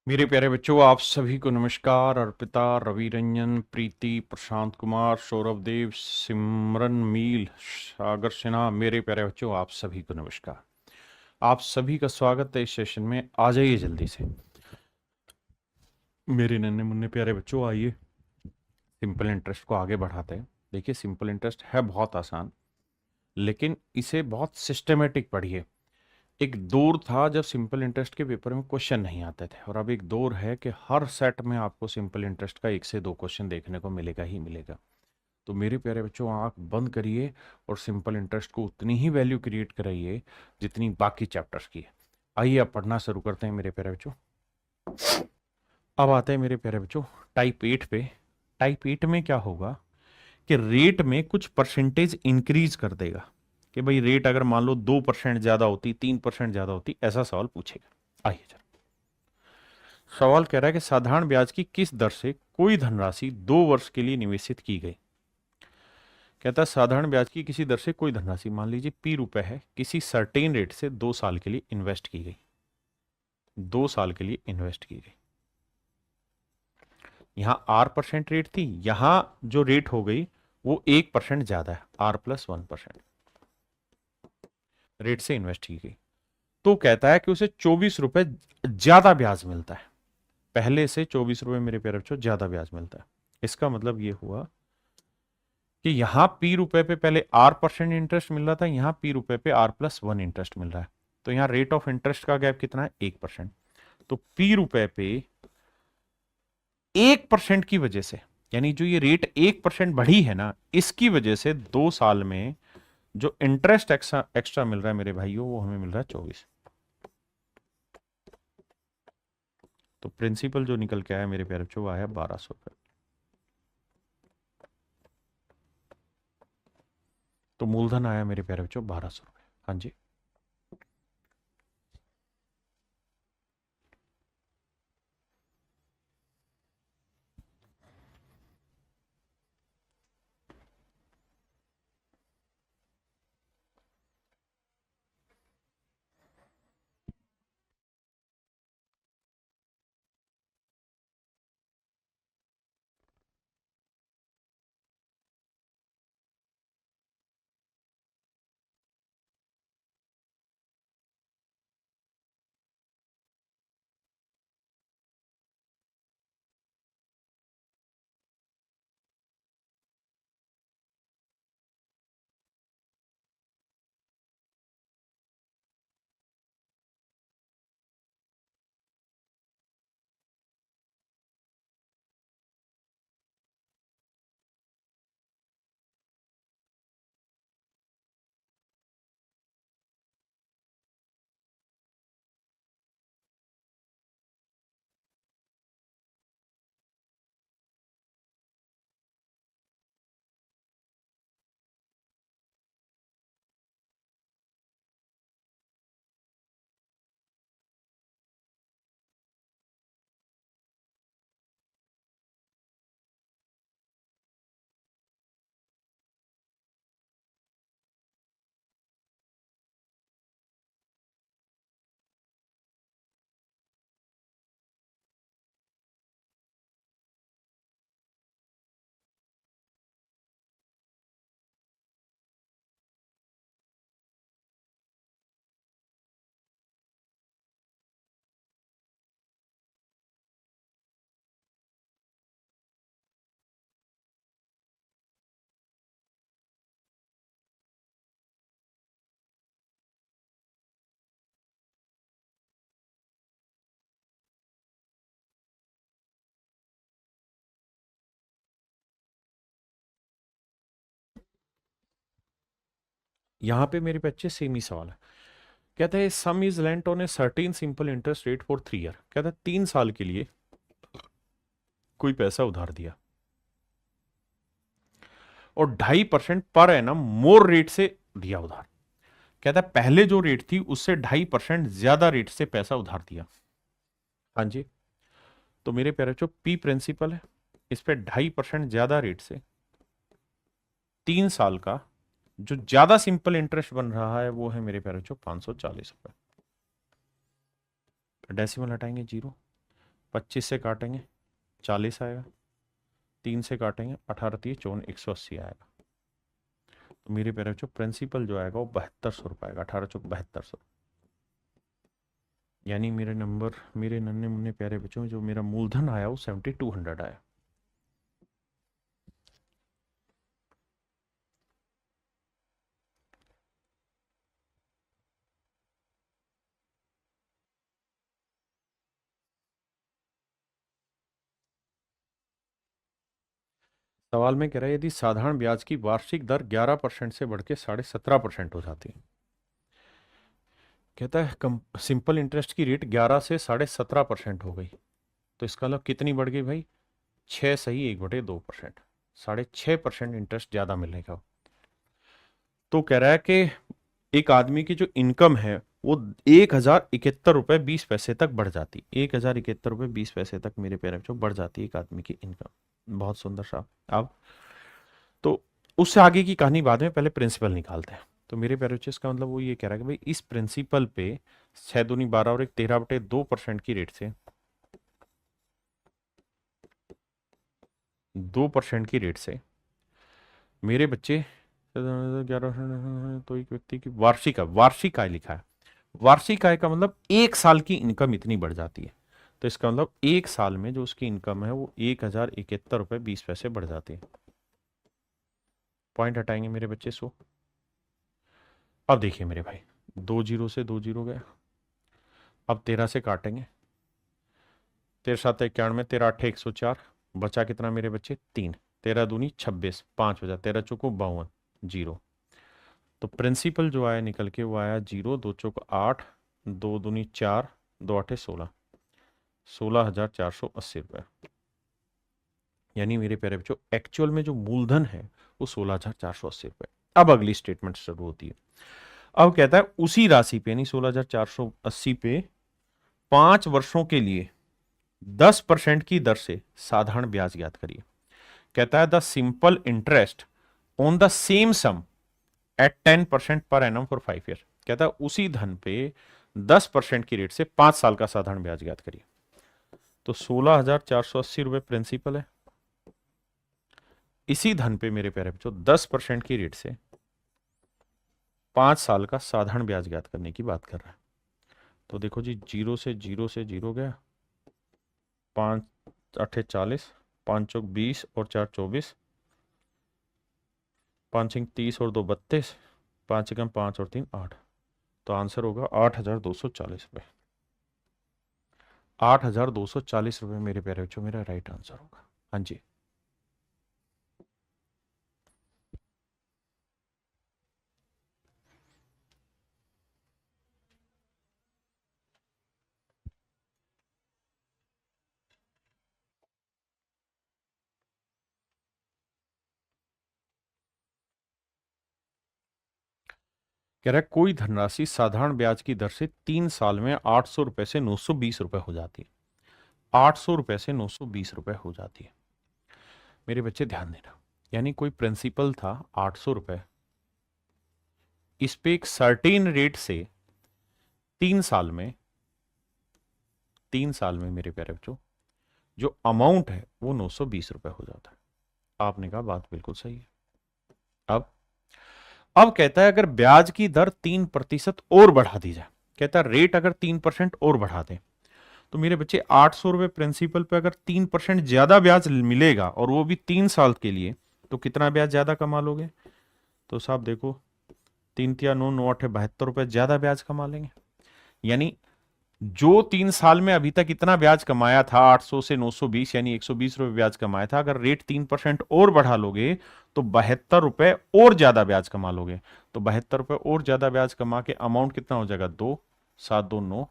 मेरे प्यारे बच्चों, आप सभी को नमस्कार। अर्पिता, रवि रंजन, प्रीति, प्रशांत कुमार, सौरभ देव, सिमरन मील, सागर सिन्हा, मेरे प्यारे बच्चों आप सभी को नमस्कार। आप सभी का स्वागत है इस सेशन में। आ जाइए जल्दी से मेरे नन्हे मुन्ने प्यारे बच्चों, आइए सिंपल इंटरेस्ट को आगे बढ़ाते हैं। देखिए, सिंपल इंटरेस्ट है बहुत आसान, लेकिन इसे बहुत सिस्टमेटिक पढ़िए। एक दौर था जब सिंपल इंटरेस्ट के पेपर में क्वेश्चन नहीं आते थे, और अब एक दौर है कि हर सेट में आपको सिंपल इंटरेस्ट का 1 से 2 क्वेश्चन देखने को मिलेगा ही मिलेगा। तो मेरे प्यारे बच्चों, आंख बंद करिए और सिंपल इंटरेस्ट को उतनी ही वैल्यू क्रिएट कराइए जितनी बाकी चैप्टर्स की है। आइए अब पढ़ना शुरू करते हैं मेरे प्यारे बच्चों। अब आते हैं मेरे प्यारे बच्चों टाइप 8 पे। टाइप 8 में क्या होगा कि रेट में कुछ परसेंटेज इंक्रीज कर देगा। कि भाई रेट अगर मान लो 2% ज्यादा होती, 3% ज्यादा होती, ऐसा सवाल पूछेगा। आइए जरा, सवाल कह रहा है कि साधारण ब्याज की किस दर से कोई धनराशि 2 वर्ष के लिए निवेशित की गई। कहता है साधारण ब्याज की किसी दर से कोई धनराशि, मान लीजिए P रुपए है, किसी सर्टेन रेट से 2 साल के लिए इन्वेस्ट की गई। 2 साल के लिए इन्वेस्ट की गई। यहां R% रेट थी, यहां जो रेट हो गई वो 1% ज्यादा है, R+1% रेट से इन्वेस्ट की गई। तो कहता है कि उसे 24 रुपए ज्यादा ब्याज मिलता है। पहले से 24 रुपए मेरे प्यारे बच्चों ज्यादा ब्याज मिलता है। इसका मतलब ये हुआ कि यहां P रुपए पे पहले R% इंटरेस्ट मिल रहा था, यहां P रुपए पे R+1 इंटरेस्ट मिल रहा है। तो यहां रेट ऑफ इंटरेस्ट का गैप कितना है? 1%। तो P रुपए पे 1% की वजह से, यानी जो ये रेट 1% बढ़ी है ना, इसकी वजह से 2 साल में जो इंटरेस्ट एक्स्ट्रा एक्स्ट्रा मिल रहा है मेरे भाइयों, वो हमें मिल रहा है 24। तो प्रिंसिपल जो निकल के आया मेरे प्यारे बच्चों, वो आया 1200 रुपये। तो मूलधन आया मेरे प्यारे बच्चों 1200 रुपये। हाँ जी। यहां पे मेरे बच्चे सेम ही सवाल है। कहता है सम is lent on a certain simple interest rate for 3 year. कहता है 3 साल के लिए कोई पैसा उधार दिया और 2.5% पर एनम मोर रेट से दिया उधार। कहता है पहले जो रेट थी उससे 2.5% ज्यादा रेट से पैसा उधार दिया। हाँ जी। तो मेरे प्यारे बच्चों, P प्रिंसिपल है, इस पे 2.5% ज्यादा रेट से 3 साल का जो ज्यादा सिंपल इंटरेस्ट बन रहा है वो है मेरे प्यारे बच्चों 540 रुपए। डेसिमल हटाएंगे 0, 25 से काटेंगे 40 आएगा, 3 से काटेंगे 18 3 54 180 आएगा। तो मेरे प्यारे बच्चों प्रिंसिपल जो आएगा वो 7200 आएगा, 18 चौक 7200। यानी मेरे नंबर, मेरे नन्हे मुन्ने प्यारे बच्चों, जो मेरा मूलधन आया वो 7200 आया। सवाल में कह रहा है यदि साधारण ब्याज की वार्षिक दर 11% से बढ़ के 17.5% हो जाती है। कहता है सिंपल इंटरेस्ट की रेट 11 से 17.5% हो गई, तो इसका मतलब कितनी बढ़ गई भाई? 6 सही 1/2%, 6.5% इंटरेस्ट ज्यादा मिलेगा। तो कह रहा है कि एक आदमी की जो इनकम है वो 1071 रुपये 20 पैसे तक बढ़ जाती, 1071 रुपये 20 पैसे तक मेरे पेरेंट्स बच्चों बढ़ जाती है एक आदमी की इनकम। बहुत सुंदर सा। अब तो उससे आगे की कहानी बाद में, पहले प्रिंसिपल निकालते हैं। तो मेरे प्यारे बच्चों इसका मतलब वो ये कह रहा है कि भाई इस प्रिंसिपल पे 6 दूनी 12 और 1 13/2% की रेट से, 2% की रेट से मेरे बच्चे 11, तो एक व्यक्ति की वार्षिक आय लिखा है। वार्षिक आय का मतलब एक साल की इनकम इतनी बढ़ जाती है। तो इसका मतलब एक साल में जो उसकी इनकम है वो 1071 रुपये 20 पैसे बढ़ जाती है। पॉइंट हटाएंगे मेरे बच्चे सो। अब देखिए मेरे भाई, 2 जीरो से 2 जीरो गया। अब 13 से काटेंगे, 13 7 91, 13 8 104, बचा कितना मेरे बच्चे? 3, 13 दूनी 26, 5 बचा, 13 चौको 52, जीरो। तो प्रिंसिपल जो आया निकल के वो आया 0, 2 चौक 8, 2 दूनी 4, 2 8 16, 16,480 रुपये। यानी मेरे प्यारे बच्चों एक्चुअल में जो मूलधन है वो 16,480 रुपये। अब अगली स्टेटमेंट शुरू होती है। अब कहता है उसी राशि पे यानी 16,480 पे 5 वर्षों के लिए 10% की दर से साधारण ब्याज ज्ञात करिए। कहता है the simple interest on the same sum at 10% per annum for 5 year. कहता है उसी धन पे 10% की रेट से 5 साल का साधारण ब्याज ज्ञात करिए। तो 16,480 रुपये प्रिंसिपल है, इसी धन पे मेरे प्यारे बच्चों 10% की रेट से 5 साल का साधारण ब्याज ज्ञात करने की बात कर रहा है। तो देखो जी, 0 से 0 से 0 गया, 5 8 40, 5 चौक 20 और 4 24, 5 5 30 और 2 32, 5 एकम 5 और 3 8। तो आंसर होगा 8,240 रुपये। 8,240 रुपये मेरे प्यारे बच्चों मेरा राइट आंसर होगा। हाँ जी। कह रहा है कोई धनराशि साधारण ब्याज की दर से 3 साल में 800 रुपए से 920 रुपए हो जाती है। 800 रुपए से 920 रुपए हो जाती है। मेरे बच्चे ध्यान देना, यानी कोई प्रिंसिपल था 800 रुपए, इस पे एक सर्टेन रेट से 3 साल में, 3 साल में मेरे प्यारे बच्चों जो अमाउंट है वो 920 रुपए हो जाता है। आपने कहा बात बिल्कुल सही है। अब कहता है अगर ब्याज की दर 3% और बढ़ा दी जाए, कहता है रेट अगर 3% और बढ़ा दें, तो मेरे बच्चे 800 रुपए प्रिंसिपल पे अगर 3% ज्यादा ब्याज मिलेगा और वो भी 3 साल के लिए, तो कितना ब्याज ज्यादा कमा लोगे? तो साहब देखो, 3 तिया 9 9 8 72 रुपए ज्यादा ब्याज कमा लेंगे। यानी जो 3 साल में अभी तक इतना ब्याज कमाया था 800 से 920 यानी 120 रुपए ब्याज कमाया था, अगर रेट 3% और बढ़ा लोगे तो 72 रुपए और ज्यादा ब्याज कमा लोगे। तो 72 रुपए और ज्यादा ब्याज कमा के अमाउंट कितना हो जाएगा? 2 7 2 9,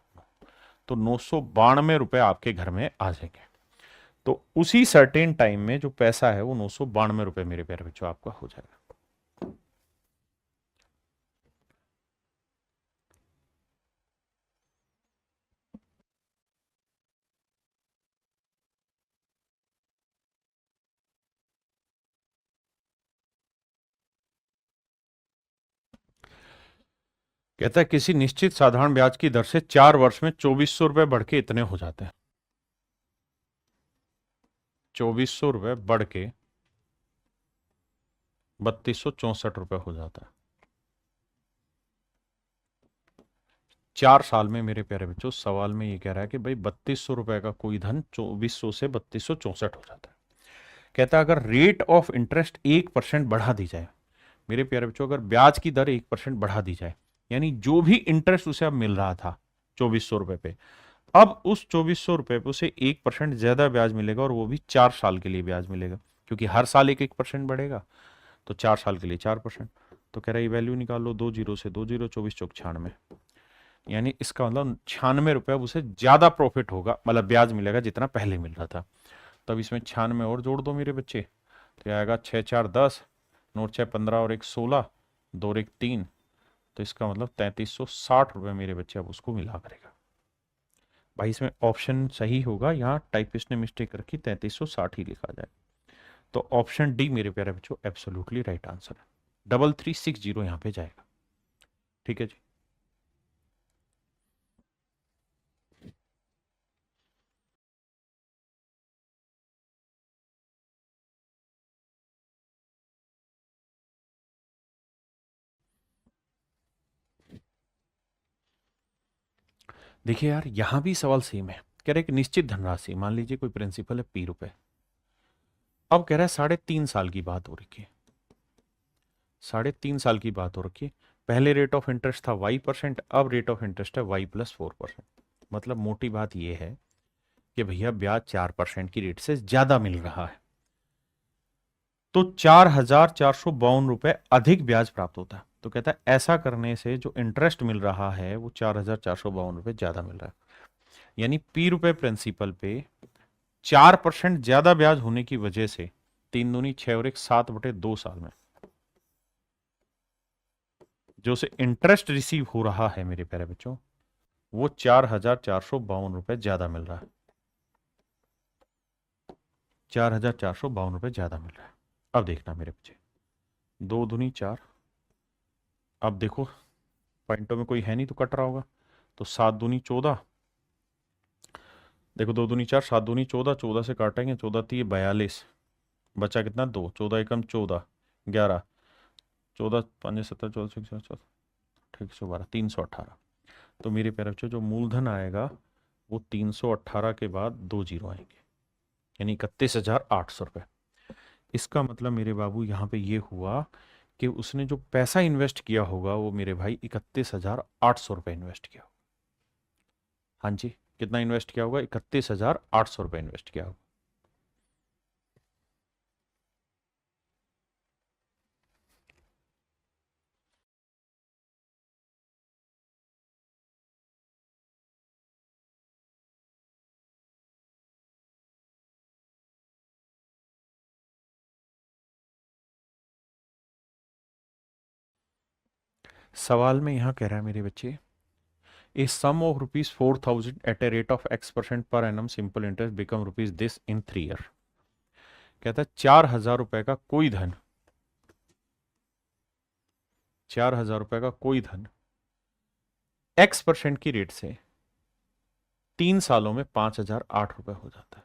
तो 992 रुपए आपके घर में आ जाएंगे। तो उसी सर्टेन टाइम में जो पैसा है वो 992 रुपए मेरे प्यारे बच्चों आपका हो जाएगा। कहता है किसी निश्चित साधारण ब्याज की दर से 4 वर्ष में 2400 रुपए बढ़ के इतने हो जाते हैं। ₹2400 बढ़ के 3264 हो जाता है। 4 साल में मेरे प्यारे बच्चों सवाल में ये कह रहा है कि भाई ₹3200 का कोई धन 2400 से 3264 हो जाता है। कहता है अगर रेट ऑफ इंटरेस्ट 1% बढ़ा दी जाए, मेरे प्यारे बच्चों अगर ब्याज की दर 1% बढ़ा दी जाए, यानी जो भी इंटरेस्ट उसे अब मिल रहा था ₹2400 पे, अब उस ₹2400 पे उसे 1% ज्यादा ब्याज मिलेगा, और वो भी 4 साल के लिए ब्याज मिलेगा, क्योंकि हर साल 1% बढ़ेगा, तो 4 साल के लिए 4%। तो कह रहा है वैल्यू निकाल लो, 2 जीरो से 2 जीरो, 24 चौक 96, यानी इसका मतलब ₹96 उसे ज्यादा प्रॉफिट होगा, मतलब ब्याज मिलेगा जितना पहले मिल रहा था। तब इसमें 96 और जोड़ दो मेरे बच्चे, तो आएगा 6 4 10, नोट 6 15 और 1 16, 2 और 1 3, तो इसका मतलब ₹3360 मेरे बच्चे अब उसको मिला करेगा। भाई इसमें ऑप्शन सही होगा, यहाँ टाइपिस्ट ने मिस्टेक रखी, 3360 ही लिखा जाए। तो ऑप्शन डी मेरे प्यारे बच्चों एब्सोल्युटली राइट आंसर है। 3360 यहाँ पे जाएगा। ठीक है जी। देखिए यार यहां भी सवाल सेम है, कह रहे कि निश्चित धनराशि, मान लीजिए कोई प्रिंसिपल है ₹P, अब कह रहा है 3.5 साल की बात हो रखी है, 3.5 साल की बात हो रखी है। पहले रेट ऑफ इंटरेस्ट था Y%, अब रेट ऑफ इंटरेस्ट है Y+4%। मतलब मोटी बात यह है कि भैया ब्याज 4% की रेट से ज्यादा मिल रहा है, तो ₹4452 अधिक ब्याज प्राप्त होता है। तो कहता है ऐसा करने से जो इंटरेस्ट मिल रहा है वो ₹4452 ज्यादा मिल रहा है, यानी ₹P प्रिंसिपल पे 4% ज्यादा ब्याज होने की वजह से 3 दूनी 6 और 1 7/2 साल में जो उसे इंटरेस्ट रिसीव हो रहा है मेरे प्यारे बच्चों, वो ₹4452 ज्यादा मिल रहा है, ₹4452 ज्यादा मिल रहा है। अब देखना मेरे बच्चे, 2 दूनी 4, अब देखो पॉइंटों में कोई है नहीं तो कट रहा होगा, तो 7 दूनी 14, देखो 2 दूनी 4, 7 दूनी 14, 14 से काटेंगे, 14 3 42, बचा कितना 2, 14 एकम 14, 11, 14 5 17 14 14 ठीक 112, 318। तो मेरे प्यारे बच्चों जो मूलधन आएगा वो 318 के बाद 2 जीरो आएंगे, यानी 31,800 रुपये। इसका मतलब मेरे बाबू यहाँ पे ये हुआ कि उसने जो पैसा इन्वेस्ट किया होगा वो मेरे भाई 31,800 रुपये इन्वेस्ट किया। हाँ जी, कितना इन्वेस्ट किया होगा? 31,800 रुपये इन्वेस्ट किया होगा। सवाल में यहां कह रहा है मेरे बच्चे, a sum of ₹4,000 at a rate of X% per annum simple interest become rupees this in 3 year. कहता है 4,000 रुपए का कोई धन, 4,000 रुपए का कोई धन X% की रेट से 3 सालों में 5,008 रुपए हो जाता है।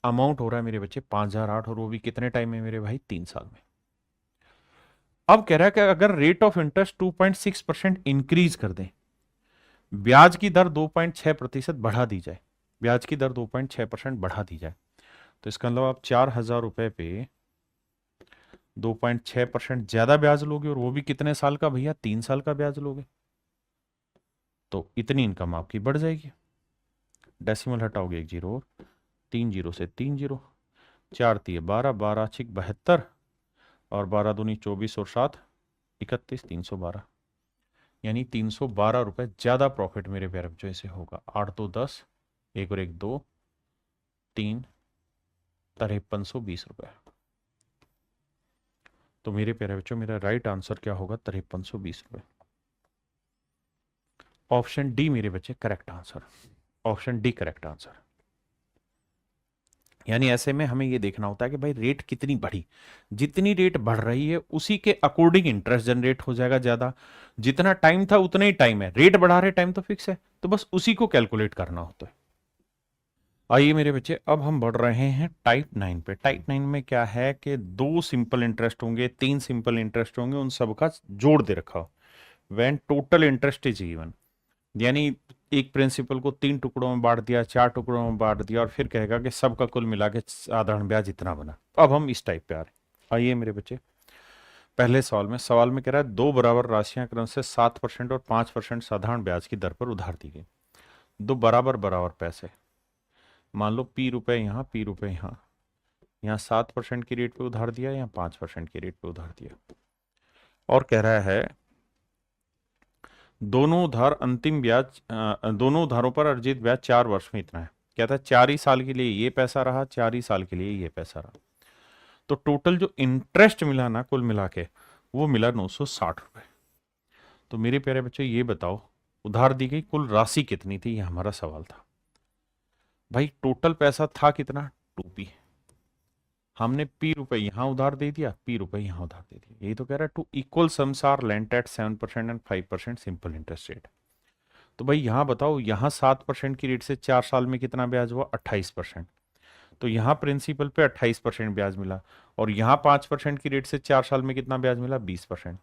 अमाउंट हो रहा है मेरे बच्चे 5,008, और वो भी कितने टाइम में मेरे भाई? 3 साल में। अब कह रहा है कि अगर रेट ऑफ इंटरेस्ट 2.6% इंक्रीज कर दें, ब्याज की दर 2.6% बढ़ा दी जाए, ब्याज की दर 2.6% बढ़ा दी जाए, तो इसका मतलब आप 4,000 रुपए पे 2.6% ज्यादा ब्याज लोगे, और वो भी कितने साल का भैया? 3 साल का ब्याज लोगे, तो इतनी इनकम आपकी बढ़ जाएगी। डेसिमल हटाओगे 1 जीरो, 3 जीरो से 3 जीरो, 4 तिये 12, 12 छिक 72, और 12 दूनी 24 और 7 31, 312, यानी 312 रुपए ज्यादा प्रॉफिट मेरे प्यारे बच्चों से होगा। 8 2 10, 1 और 1 2, 3, 5320 रुपए। तो मेरे प्यारे बच्चों मेरा राइट आंसर क्या होगा? 5320 रुपए। ऑप्शन डी मेरे बच्चे correct answer, option D correct answer. यानी ऐसे में हमें ये देखना होता है कि भाई रेट कितनी बढ़ी, जितनी रेट बढ़ रही है उसी के अकॉर्डिंग इंटरेस्ट जनरेट हो जाएगा ज्यादा। जितना टाइम था उतना ही टाइम है, रेट बढ़ा रहे टाइम तो फिक्स है, तो बस उसी को कैलकुलेट करना होता है। आइए मेरे बच्चे, अब हम बढ़ रहे हैं टाइप 9 पे। टाइप 9 में क्या है कि 2 सिंपल इंटरेस्ट होंगे, 3 सिंपल इंटरेस्ट होंगे, उन सबका जोड़ दे रखा हो। When total interest is even, यानी एक प्रिंसिपल को 3 टुकड़ों में बांट दिया, 4 टुकड़ों में बांट दिया, और फिर कहेगा कि सबका कुल मिला के साधारण ब्याज इतना बना। अब हम इस टाइप पे आ रहे हैं। आइए मेरे बच्चे, पहले सवाल में कह रहा है दो बराबर राशियां क्रम से 7% और 5% साधारण ब्याज की दर पर उधार दी गई। दो बराबर बराबर पैसे, मान लो पी रुपए यहाँ, पी रुपए यहाँ, यहाँ 7% की रेट पे उधार दिया, यहाँ 5% की रेट पे उधार दिया, और कह रहा है दोनों उधार अंतिम ब्याज दोनों उधारों पर अर्जित ब्याज 4 वर्ष में इतना है। कहता है 4 ही साल के लिए ये पैसा रहा, 4 ही साल के लिए ये पैसा रहा। तो टोटल जो इंटरेस्ट मिला ना कुल मिला के, वो मिला 960 रुपए। तो मेरे प्यारे बच्चों ये बताओ, उधार दी गई कुल राशि कितनी थी, ये हमारा सवाल था। भाई टोटल पैसा था कितना, 2p। हमने पी रुपए यहां उधार दे दिया, पी रुपए यहां उधार दे दिया। यही तो कह रहा है two equal sums are lent at 7% and 5% simple interest rate. तो भाई यहां बताओ, यहां 7% की रेट से 4 साल में कितना ब्याज हुआ, 28%। तो यहां प्रिंसिपल पे 28% ब्याज मिला, और यहां 5% की रेट से 4 साल में कितना ब्याज मिला, 20%।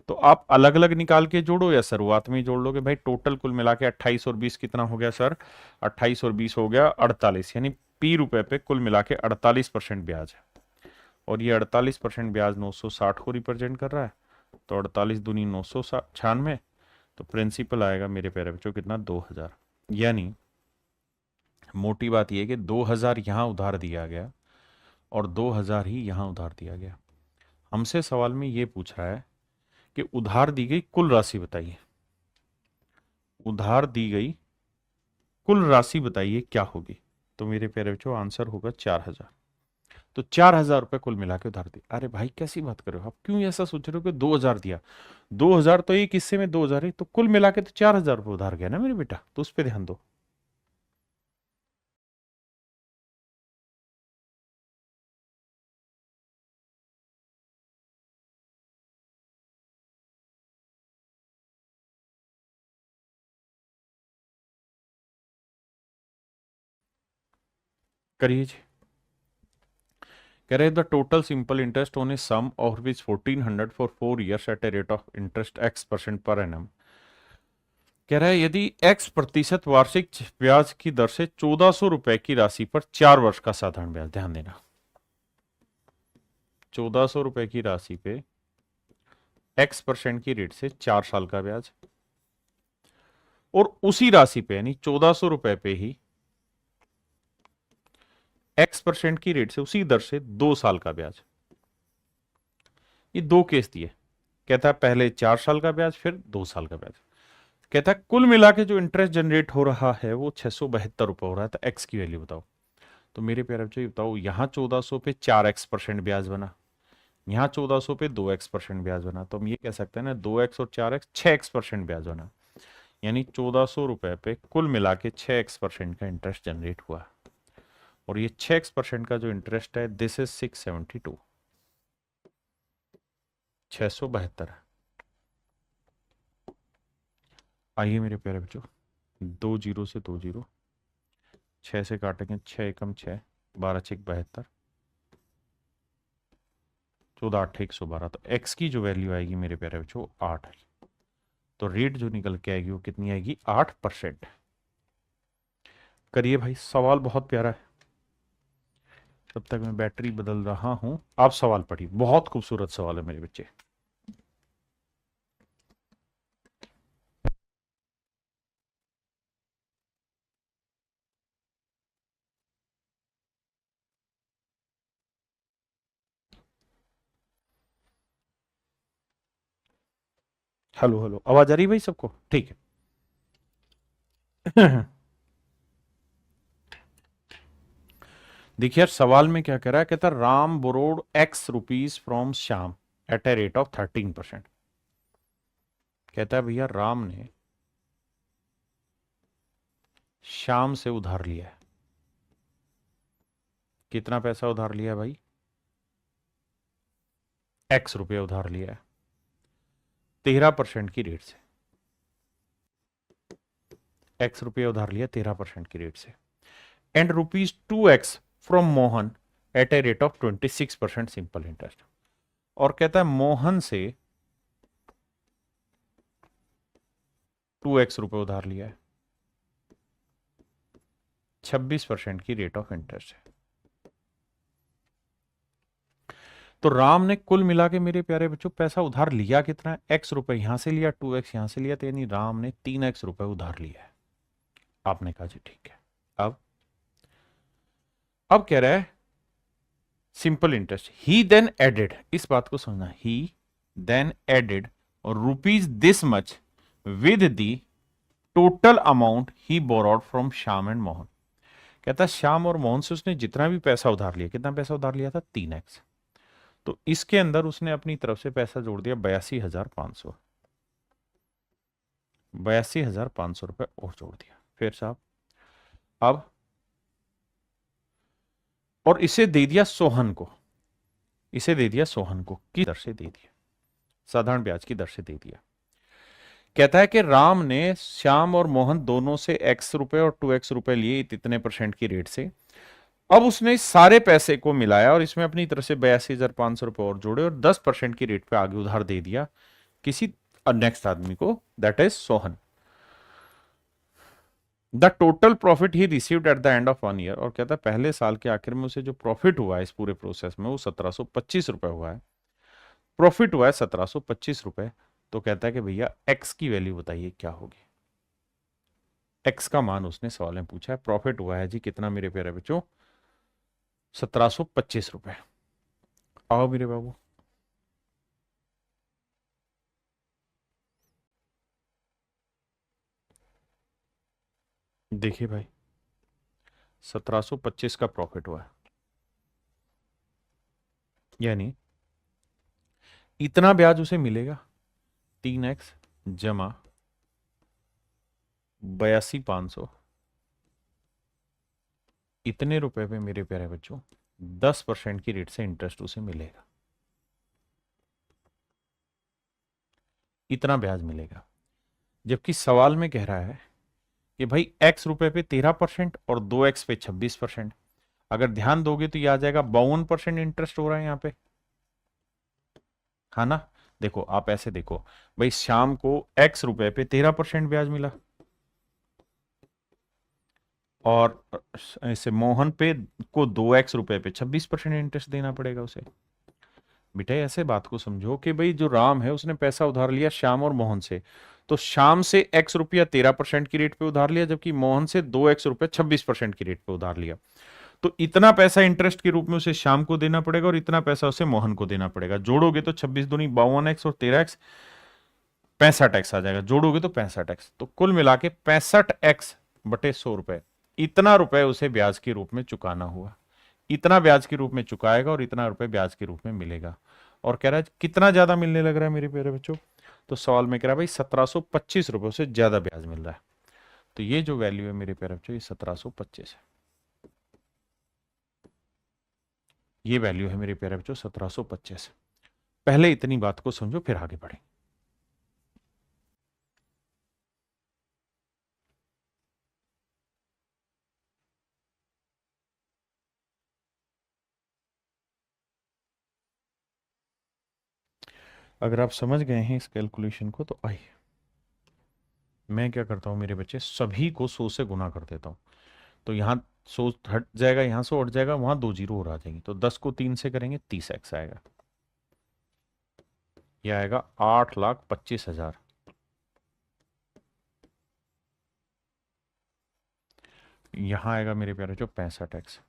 तो आप अलग अलग निकाल के जोड़ो या शुरुआत में ही जोड़ लोगे। भाई टोटल कुल मिला के 28 और 20 कितना हो गया सर, 28 और 20 हो गया 48, यानी पी रुपए पे कुल मिला के 48% ब्याज है। और ये 48% ब्याज 960 को रिप्रेजेंट कर रहा है। तो 48 दूनी 996, तो प्रिंसिपल आएगा मेरे प्यारे बच्चों कितना, 2000। यानी मोटी बात यह कि 2000 यहां उधार दिया गया और 2000 ही यहां उधार दिया गया। हमसे सवाल में यह पूछ रहा है कि उधार दी गई कुल राशि बताइए, उधार दी गई कुल राशि बताइए क्या होगी। तो मेरे प्यारे बच्चों आंसर होगा 4000। तो 4000 रुपए कुल मिला के उधार दी। अरे भाई कैसी बात कर रहे हो आप, क्यों ऐसा सोच रहे हो कि 2000 दिया। 2000 तो एक हिस्से में 2000 है, तो कुल मिला के तो 4000 रुपए उधार गया ना मेरे बेटा, तो उस पर ध्यान दो। करिए जी। कह रहे the total simple interest on a sum of rupees 1400 for 4 years at a rate of interest x% per annum. कह रहा है यदि x प्रतिशत वार्षिक ब्याज की दर से 1400 रुपए की राशि पर 4 वर्ष का साधारण ब्याज, ध्यान देना 1400 रुपए की राशि पे x% की रेट से 4 साल का ब्याज, और उसी राशि पे यानी 1400 रुपए पे ही x% की रेट से उसी दर से 2 साल का ब्याज। ये दो केस दिए। कहता है पहले 4 साल का ब्याज, फिर 2 साल का ब्याज। कहता है कुल मिला के जो इंटरेस्ट जनरेट हो रहा है वो 672 रुपए हो रहा है। तो एक्स की वैल्यू बताओ। तो मेरे प्यारे बच्चों बताओ, यहां 1400 पे 4x% ब्याज बना, यहां 1400 पे 2x% ब्याज बना। तो हम ये कह सकते हैं ना, 2x और 4x 6x% ब्याज बना। यानी 1400 रुपए पे कुल मिला के 6x% का इंटरेस्ट जनरेट हुआ। और ये 6x% का जो इंटरेस्ट है, दिस इज 672, 672। आइए मेरे प्यारे बच्चों, 2 जीरो से 2 जीरो, 6 से काटेंगे, 6 एकम 6, 12 6 72, 14 8 112। तो x की जो वैल्यू आएगी मेरे प्यारे बच्चों 8 है। तो रेट जो निकल के आएगी वो कितनी आएगी, 8%। करिए भाई, सवाल बहुत प्यारा है। तब तक मैं बैटरी बदल रहा हूं, आप सवाल पढ़िए। बहुत खूबसूरत सवाल है मेरे बच्चे। हेलो हेलो, आवाज आ रही है भाई सबको, ठीक है। देखिए यार, सवाल में क्या कह रहा है, कहता है Ram borrowed x rupees from Shyam at a rate of 13%। कहता है भैया राम ने श्याम से उधार लिया है। कितना पैसा उधार लिया है भाई, x रुपये उधार लिया है 13% की रेट से। x रुपये उधार लिया 13% की रेट से। And ₹2x from Mohan at a rate of 26% simple interest. और कहता है मोहन से 2x रुपए उधार लिया है, 26% की रेट ऑफ इंटरेस्ट है। तो राम ने कुल मिला के मेरे प्यारे बच्चों पैसा उधार लिया कितना है? x रुपए यहां से लिया, 2x यहां से लिया, तो यानी राम ने 3x रुपए उधार लिया है। आपने कहा जी ठीक है। अब कह रहा है simple interest, he then added, इस बात को समझना, he then added rupees this much with the total amount he borrowed from Shyam and Mohan. कहता है श्याम और मोहन से उसने जितना भी पैसा उधार लिया, कितना पैसा उधार लिया था? 3x। तो इसके अंदर उसने अपनी तरफ से पैसा जोड़ दिया 82,500, 82,500 रुपए और जोड़ दिया। फिर साहब अब, और इसे दे दिया सोहन को, इसे दे दिया सोहन को, किस दर से दे दिया? साधारण ब्याज की दर से दे दिया। कहता है कि राम ने श्याम और मोहन दोनों से x रुपए और 2x रुपए लिए इतने परसेंट की रेट से। अब उसने इस सारे पैसे को मिलाया और इसमें अपनी तरफ से 82,500 रुपए और जोड़े और 10% की रेट पे आगे उधार दे दिया किसी नेक्स्ट आदमी को, that is Sohan. The total profit he received at the end of 1 year. और कहता है पहले साल के आखिर में उसे जो प्रॉफिट हुआ है इस पूरे प्रोसेस में वो 1725 रुपए हुआ है। प्रॉफिट हुआ है 1725 रुपए। तो कहता है कि भैया एक्स की वैल्यू बताइए क्या होगी? एक्स का मान उसने सवाल में पूछा है। प्रॉफिट हुआ है जी कितना मेरे प्यारे बच्चों? 1725 रुपए। आओ मेरे बाबू, देखिए भाई 1725 का प्रॉफिट हुआ है, यानी इतना ब्याज उसे मिलेगा 3x जमा 82,500, इतने रुपए पे मेरे प्यारे बच्चों 10% की रेट से इंटरेस्ट उसे मिलेगा, इतना ब्याज मिलेगा। जबकि सवाल में कह रहा है कि भाई x रुपए पे 13% और 2x पे 26%। अगर ध्यान दोगे तो ये आ जाएगा 52% इंटरेस्ट हो रहा है यहां पे, है ना? देखो आप ऐसे देखो भाई, शाम को x रुपए पे 13% ब्याज मिला और इसे मोहन पे को 2x रुपए पे 26% इंटरेस्ट देना पड़ेगा उसे। बेटा ऐसे बात को समझो कि भाई जो राम है उसने पैसा उधार लिया श्याम और मोहन से, तो श्याम से x रुपया 13% की रेट पे उधार लिया, जबकि मोहन से 2x रुपया 26% की रेट पे उधार लिया। तो इतना पैसा इंटरेस्ट के रूप में उसे शाम को देना पड़ेगा और इतना पैसा उसे मोहन को देना पड़ेगा। जोड़ोगे तो 26 दूनी 52x और 13x 65x आ जाएगा, जोड़ोगे तो 65x। तो कुल मिला के 65x बटे 100 रुपए, इतना रुपए उसे ब्याज के रूप में चुकाना हुआ। इतना ब्याज के रूप में चुकाएगा और इतना रुपए ब्याज के रूप में मिलेगा। और कह रहा है कितना ज्यादा मिलने लग रहा है मेरे प्यारे बच्चों? तो सवाल में कह रहा है भाई 1725 रुपए से ज्यादा ब्याज मिल रहा है। तो ये जो वैल्यू है मेरे प्यारे बच्चों ये 1725 है। ये वैल्यू है मेरे प्यारे बच्चों 1725। पहले इतनी बात को समझो फिर आगे बढ़े। अगर आप समझ गए हैं इस कैलकुलेशन को तो आइए, मैं क्या करता हूं मेरे बच्चे, सभी को 100 से गुना कर देता हूं। तो यहाँ 100 हट जाएगा, यहाँ से हट जाएगा, वहां 2 जीरो और आ जाएंगे। तो 10 को 3 से करेंगे 30x आएगा, यह आएगा 8,25,000। यहां आएगा मेरे प्यारे जो 65x,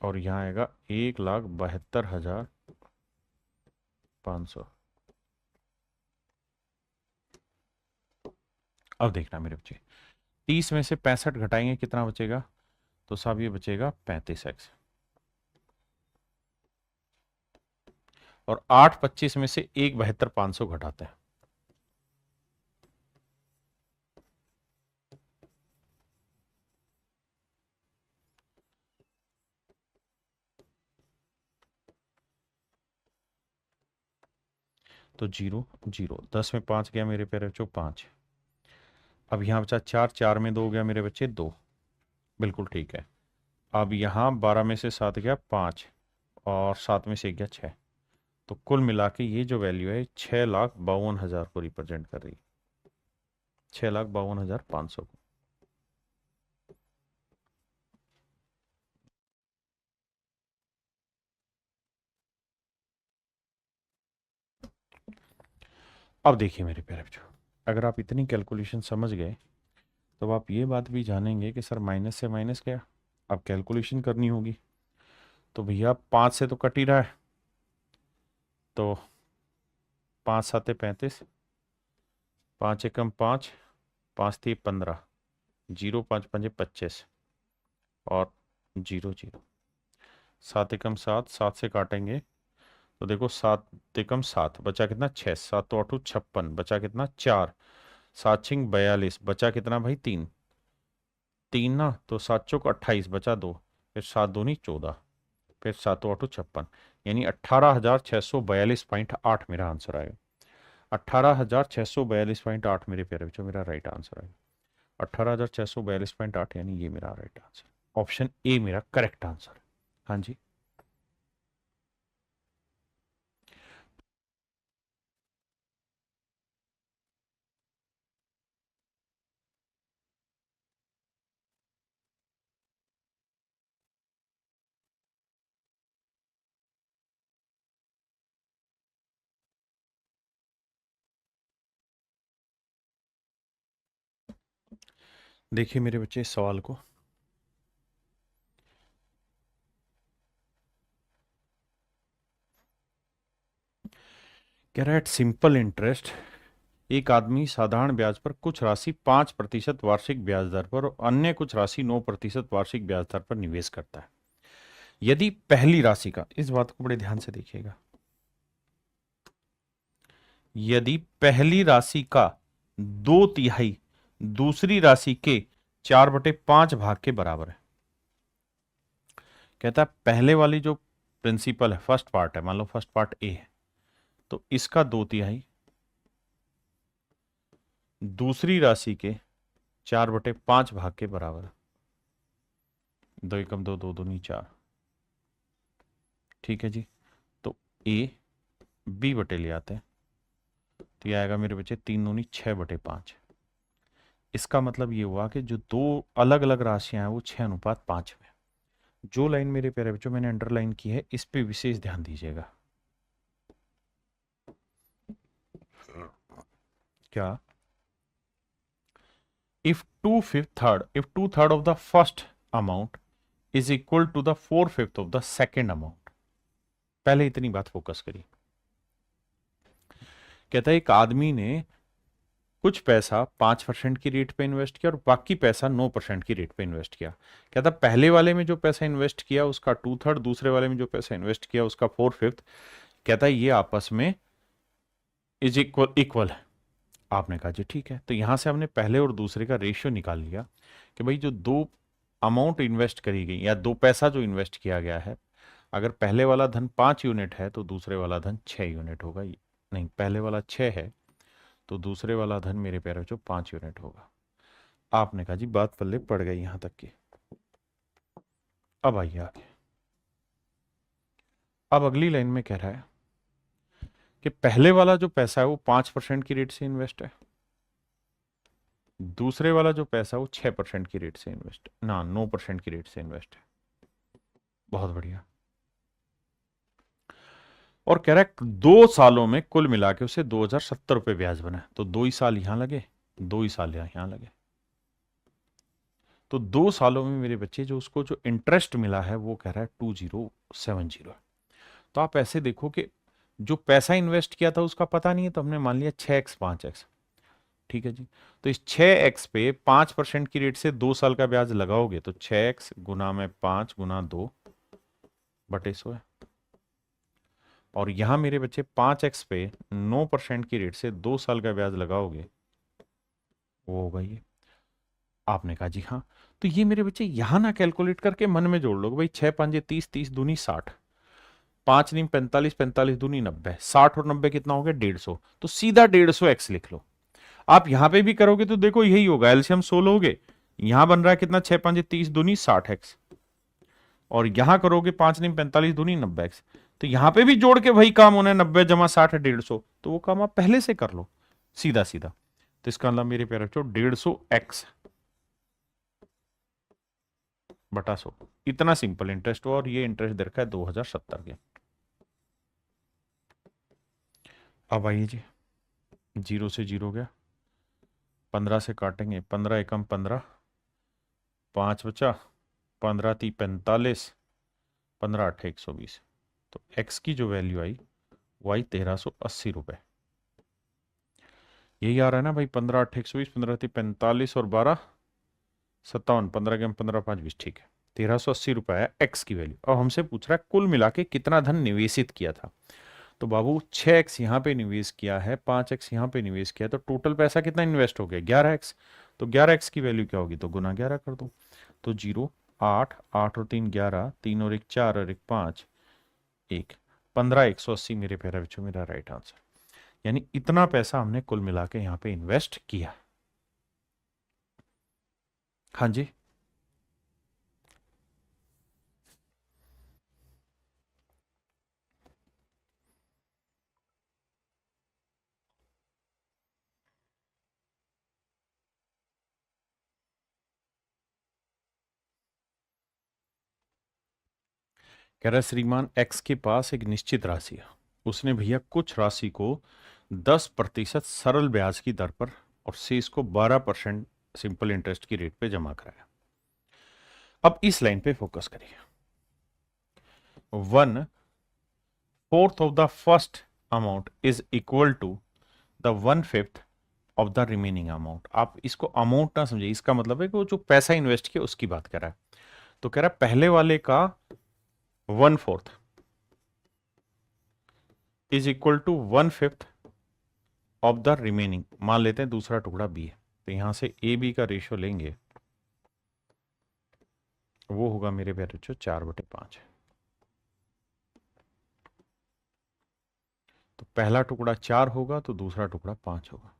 और यहां आएगा 1,72,500। अब देखना मेरे बच्चे, 30 में से 65 घटाएंगे कितना बचेगा? तो साहब ये बचेगा 35x। और 8,25 में से 1,72,500 घटाते हैं, तो 0 0, 10 में 5 गया मेरे प्यारे बच्चों 5। अब यहां बचा 4, 4 में 2 गया मेरे बच्चे 2, बिल्कुल ठीक है। अब यहाँ 12 में से 7 गया 5 और 7 में से 1 गया 6, तो कुल मिला के ये जो वैल्यू है 6,52,000 को रिप्रेजेंट कर रही है, 6,52,500 को। अब देखिए मेरे प्यारे बच्चों, अगर आप इतनी कैलकुलेशन समझ गए तो आप ये बात भी जानेंगे कि सर माइनस से माइनस गया, अब कैलकुलेशन करनी होगी। तो भैया 5 से तो कट ही रहा है, तो 5 7 35, 5 एकम 5, 5 3 15, 0 5 5 25 और 0 0, 7 एकम 7, 7 से काटेंगे तो देखो 7 एकम 7 बचा कितना 6, 7 तो 8 56 बचा कितना 4, 7 छिंग 42 बचा कितना भाई 3, 3 ना तो 7 चौक 28 बचा 2, फिर 7 दूनी 14, फिर 7 8 56, यानी 18,642.8 मेरा आंसर आएगा। 18,642.8 मेरे प्यारे बच्चों मेरा राइट आंसर आएगा। 18,642.8 यानी ये मेरा राइट आंसर, ऑप्शन ए मेरा करेक्ट आंसर। हाँ जी, देखिए मेरे बच्चे इस सवाल को, कह रहा है सिंपल इंटरेस्ट एक आदमी साधारण ब्याज पर कुछ राशि 5% वार्षिक ब्याज दर पर और अन्य कुछ राशि 9% वार्षिक ब्याज दर पर निवेश करता है। यदि पहली राशि का, इस बात को बड़े ध्यान से देखिएगा, यदि पहली राशि का 2/3 दूसरी राशि के 4/5 भाग के बराबर है। कहता है पहले वाली जो प्रिंसिपल है, फर्स्ट पार्ट है, मान लो फर्स्ट पार्ट ए है, तो इसका 2/3 दूसरी राशि के 4/5 भाग के बराबर है। 2 एकम 2, 2 दूनी 4, ठीक है जी। तो ए बी बटे ले आते हैं, तो ये आएगा मेरे बच्चे 3 दूनी 6/5। इसका मतलब ये हुआ कि जो दो अलग अलग राशियां हैं वो 6:5 में। जो लाइन मेरे प्यारे बच्चों मैंने अंडरलाइन की है इस पे विशेष ध्यान दीजिएगा। क्या, if 2/3 of the first amount is equal to the 4/5 of the second amount। पहले इतनी बात फोकस करिए। कहता है एक आदमी ने कुछ पैसा 5% की रेट पे इन्वेस्ट किया और बाकी पैसा 9% की रेट पे इन्वेस्ट किया। कहता पहले वाले में जो पैसा इन्वेस्ट किया उसका 2/3, दूसरे वाले में जो पैसा इन्वेस्ट किया उसका 4/5। कहता है ये आपस में इज इक्वल है। आपने कहा जी ठीक है, तो यहां से हमने पहले और दूसरे का रेशियो निकाल लिया कि भाई जो दो अमाउंट इन्वेस्ट करी गई या दो पैसा जो इन्वेस्ट किया गया है, अगर पहले वाला धन 5 यूनिट है तो दूसरे वाला धन 6 यूनिट होगा। नहीं, पहले वाला 6 है तो दूसरे वाला धन मेरे प्यारे बच्चों 5 यूनिट होगा। आपने कहा जी बात पल्ले पड़ गई यहां तक की। अब आइए आगे, अब अगली लाइन में कह रहा है कि पहले वाला जो पैसा है वो 5% की रेट से इन्वेस्ट है, दूसरे वाला जो पैसा है वो 6% की रेट से इन्वेस्ट ना 9% की रेट से इन्वेस्ट है। बहुत बढ़िया। और कह रहा है 2 सालों में कुल मिला के उसे 2,070 रुपये ब्याज बना है, तो 2 ही साल यहां लगे, 2 ही साल यहां लगे, तो 2 सालों में मेरे बच्चे जो उसको जो इंटरेस्ट मिला है वो कह रहा है 2070 है। तो आप ऐसे देखो कि जो पैसा इन्वेस्ट किया था उसका पता नहीं है, तो हमने मान लिया 6x 5x, ठीक है जी। तो इस 6x पे 5% की रेट से 2 साल का ब्याज लगाओगे तो 6x गुना में 5 गुना 2 बटे 100 है। और यहां मेरे बच्चे 5x पे 9% की रेट से 2 साल का ब्याज लगाओगे वो होगा ये। आपने कहा जी हाँ, तो ये मेरे बच्चे यहां ना कैलकुलेट करके मन में जोड़ लो भाई 6 5 30, 30 दूनी 60, 5 नीम 45, 45 दूनी 90, 60 और 90 कितना हो गया 150, तो सीधा 150x लिख लो। आप यहां पे भी करोगे तो देखो यही होगा, एलसीएम 16 लोगे, यहां बन रहा है कितना, 6 5 30 दूनी 60x, और यहां करोगे 5 नहीं 45 दूनी 90x। तो यहां पे भी जोड़ के वही काम होना है, 90 जमा 60 है 150, तो वो काम आप पहले से कर लो सीधा सीधा। तो इसका मतलब मेरे प्यारे बच्चों 150x बटा 100, इतना सिंपल इंटरेस्ट हुआ, और ये इंटरेस्ट दे रखा है 2070 के। अब आइए जी, 0 से 0 गया, 15 से काटेंगे, 15 एकम 15, 5 बचा, 15 × 45, 15 8 120। तो x की जो वैल्यू आई वो आई 1380 रुपए। यही आ रहा है ना भाई, 15 8 120, 15 × 45 और 12 57, 15 के 15 5 20, ठीक है, 1380 रुपए है x की वैल्यू। अब हमसे पूछ रहा है कुल मिला के कितना धन निवेशित किया था। तो बाबू 6x यहाँ पे निवेश किया है, 5x यहाँ पे निवेश किया है, तो टोटल पैसा कितना इन्वेस्ट हो गया 11x। तो 11x की वैल्यू क्या होगी, तो गुना 11 कर दो। तो 0 8 8 और 3 11, 3 और 1 4 और 1 5, 1 15 180 मेरे प्यारे बच्चों, मेरा राइट आंसर। यानी इतना पैसा हमने कुल मिला के यहाँ पे इन्वेस्ट किया। हाँ जी, कह रहा है श्रीमान एक्स के पास एक निश्चित राशि है, उसने भैया कुछ राशि को 10% सरल ब्याज की दर पर और शेष को 12% सिंपल इंटरेस्ट की रेट पे जमा कराया। अब इस लाइन पे फोकस करिए। 1/4 of the first amount is equal to the 1/5 of the remaining amount. आप इसको अमाउंट ना समझिए, इसका मतलब है कि वो जो पैसा इन्वेस्ट किया उसकी बात कर रहा है। तो कह रहा है पहले वाले का 1/4 is equal to 1/5 of the remaining. मान लेते हैं दूसरा टुकड़ा बी है, तो यहां से ए बी का रेशियो लेंगे, वो होगा मेरे प्यारे बच्चों 4/5। तो पहला टुकड़ा 4 होगा तो दूसरा टुकड़ा 5 होगा।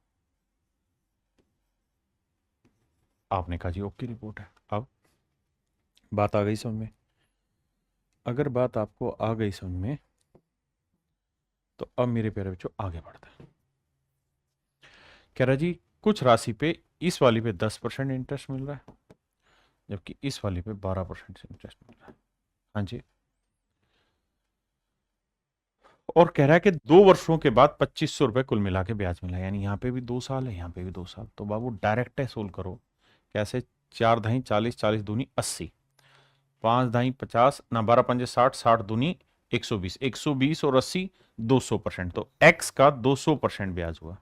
आपने कहा जी ओके रिपोर्ट है। अब बात आ गई समझ में? अगर बात आपको आ गई समझ में, तो अब मेरे प्यारे बच्चों आगे बढ़ते हैं। कह रहा जी कुछ राशि पे, इस वाली पे 10% इंटरेस्ट मिल रहा है, जबकि इस वाली पे 12% इंटरेस्ट मिल रहा है। हाँ जी, और कह रहा है कि 2 वर्षों के बाद 2500 रुपए कुल मिला के ब्याज मिला, यानी यहाँ पे भी 2 साल है, यहाँ पे भी 2 साल। तो बाबू डायरेक्ट है सोल्व करो। कैसे? 4 दाई 40, 40 दूनी 80, 5 दाई 50 ना, 12 पंजे 60, 60 दूनी 120, 120 और 80 200%। तो x का 200% ब्याज हुआ,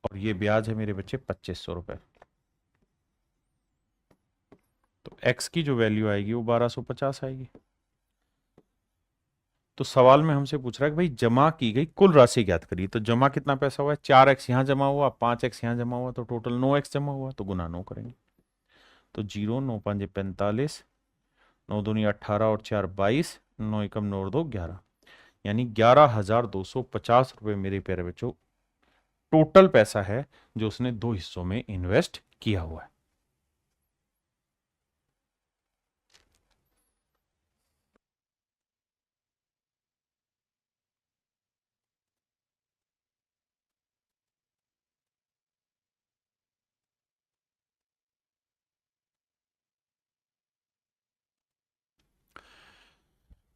और ये ब्याज है मेरे बच्चे 2500 रुपए। तो x की जो वैल्यू आएगी वो 1250 आएगी। तो सवाल में हमसे पूछ रहा है कि भाई जमा की गई कुल राशि ज्ञात करिए। तो जमा कितना पैसा हुआ है, 4x यहां जमा हुआ, 5x यहां जमा हुआ, तो टोटल 9x जमा हुआ, तो गुना 9 करेंगे। तो 0 9 5 45, 9 दूनी 18 और 4 22, 9 एकम 9 और 2 11, यानी 11,250 रुपए मेरे प्यारे बच्चों टोटल पैसा है जो उसने 2 हिस्सों में इन्वेस्ट किया हुआ है।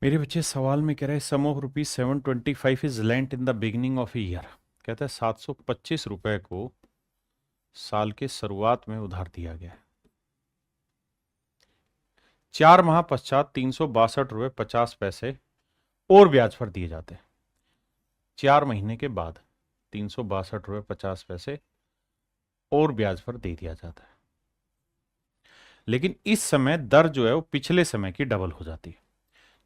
मेरे बच्चे सवाल में कह रहे हैं sum of ₹725 is lent in the beginning of year. कहता है 725 रुपए को साल के शुरुआत में उधार दिया गया है। 4 माह पश्चात 362 रुपए 50 पैसे और ब्याज पर दिए जाते हैं। 4 महीने के बाद 362 रुपए 50 पैसे और ब्याज पर दे दिया जाता है, लेकिन इस समय दर जो है वो पिछले समय की डबल हो जाती है।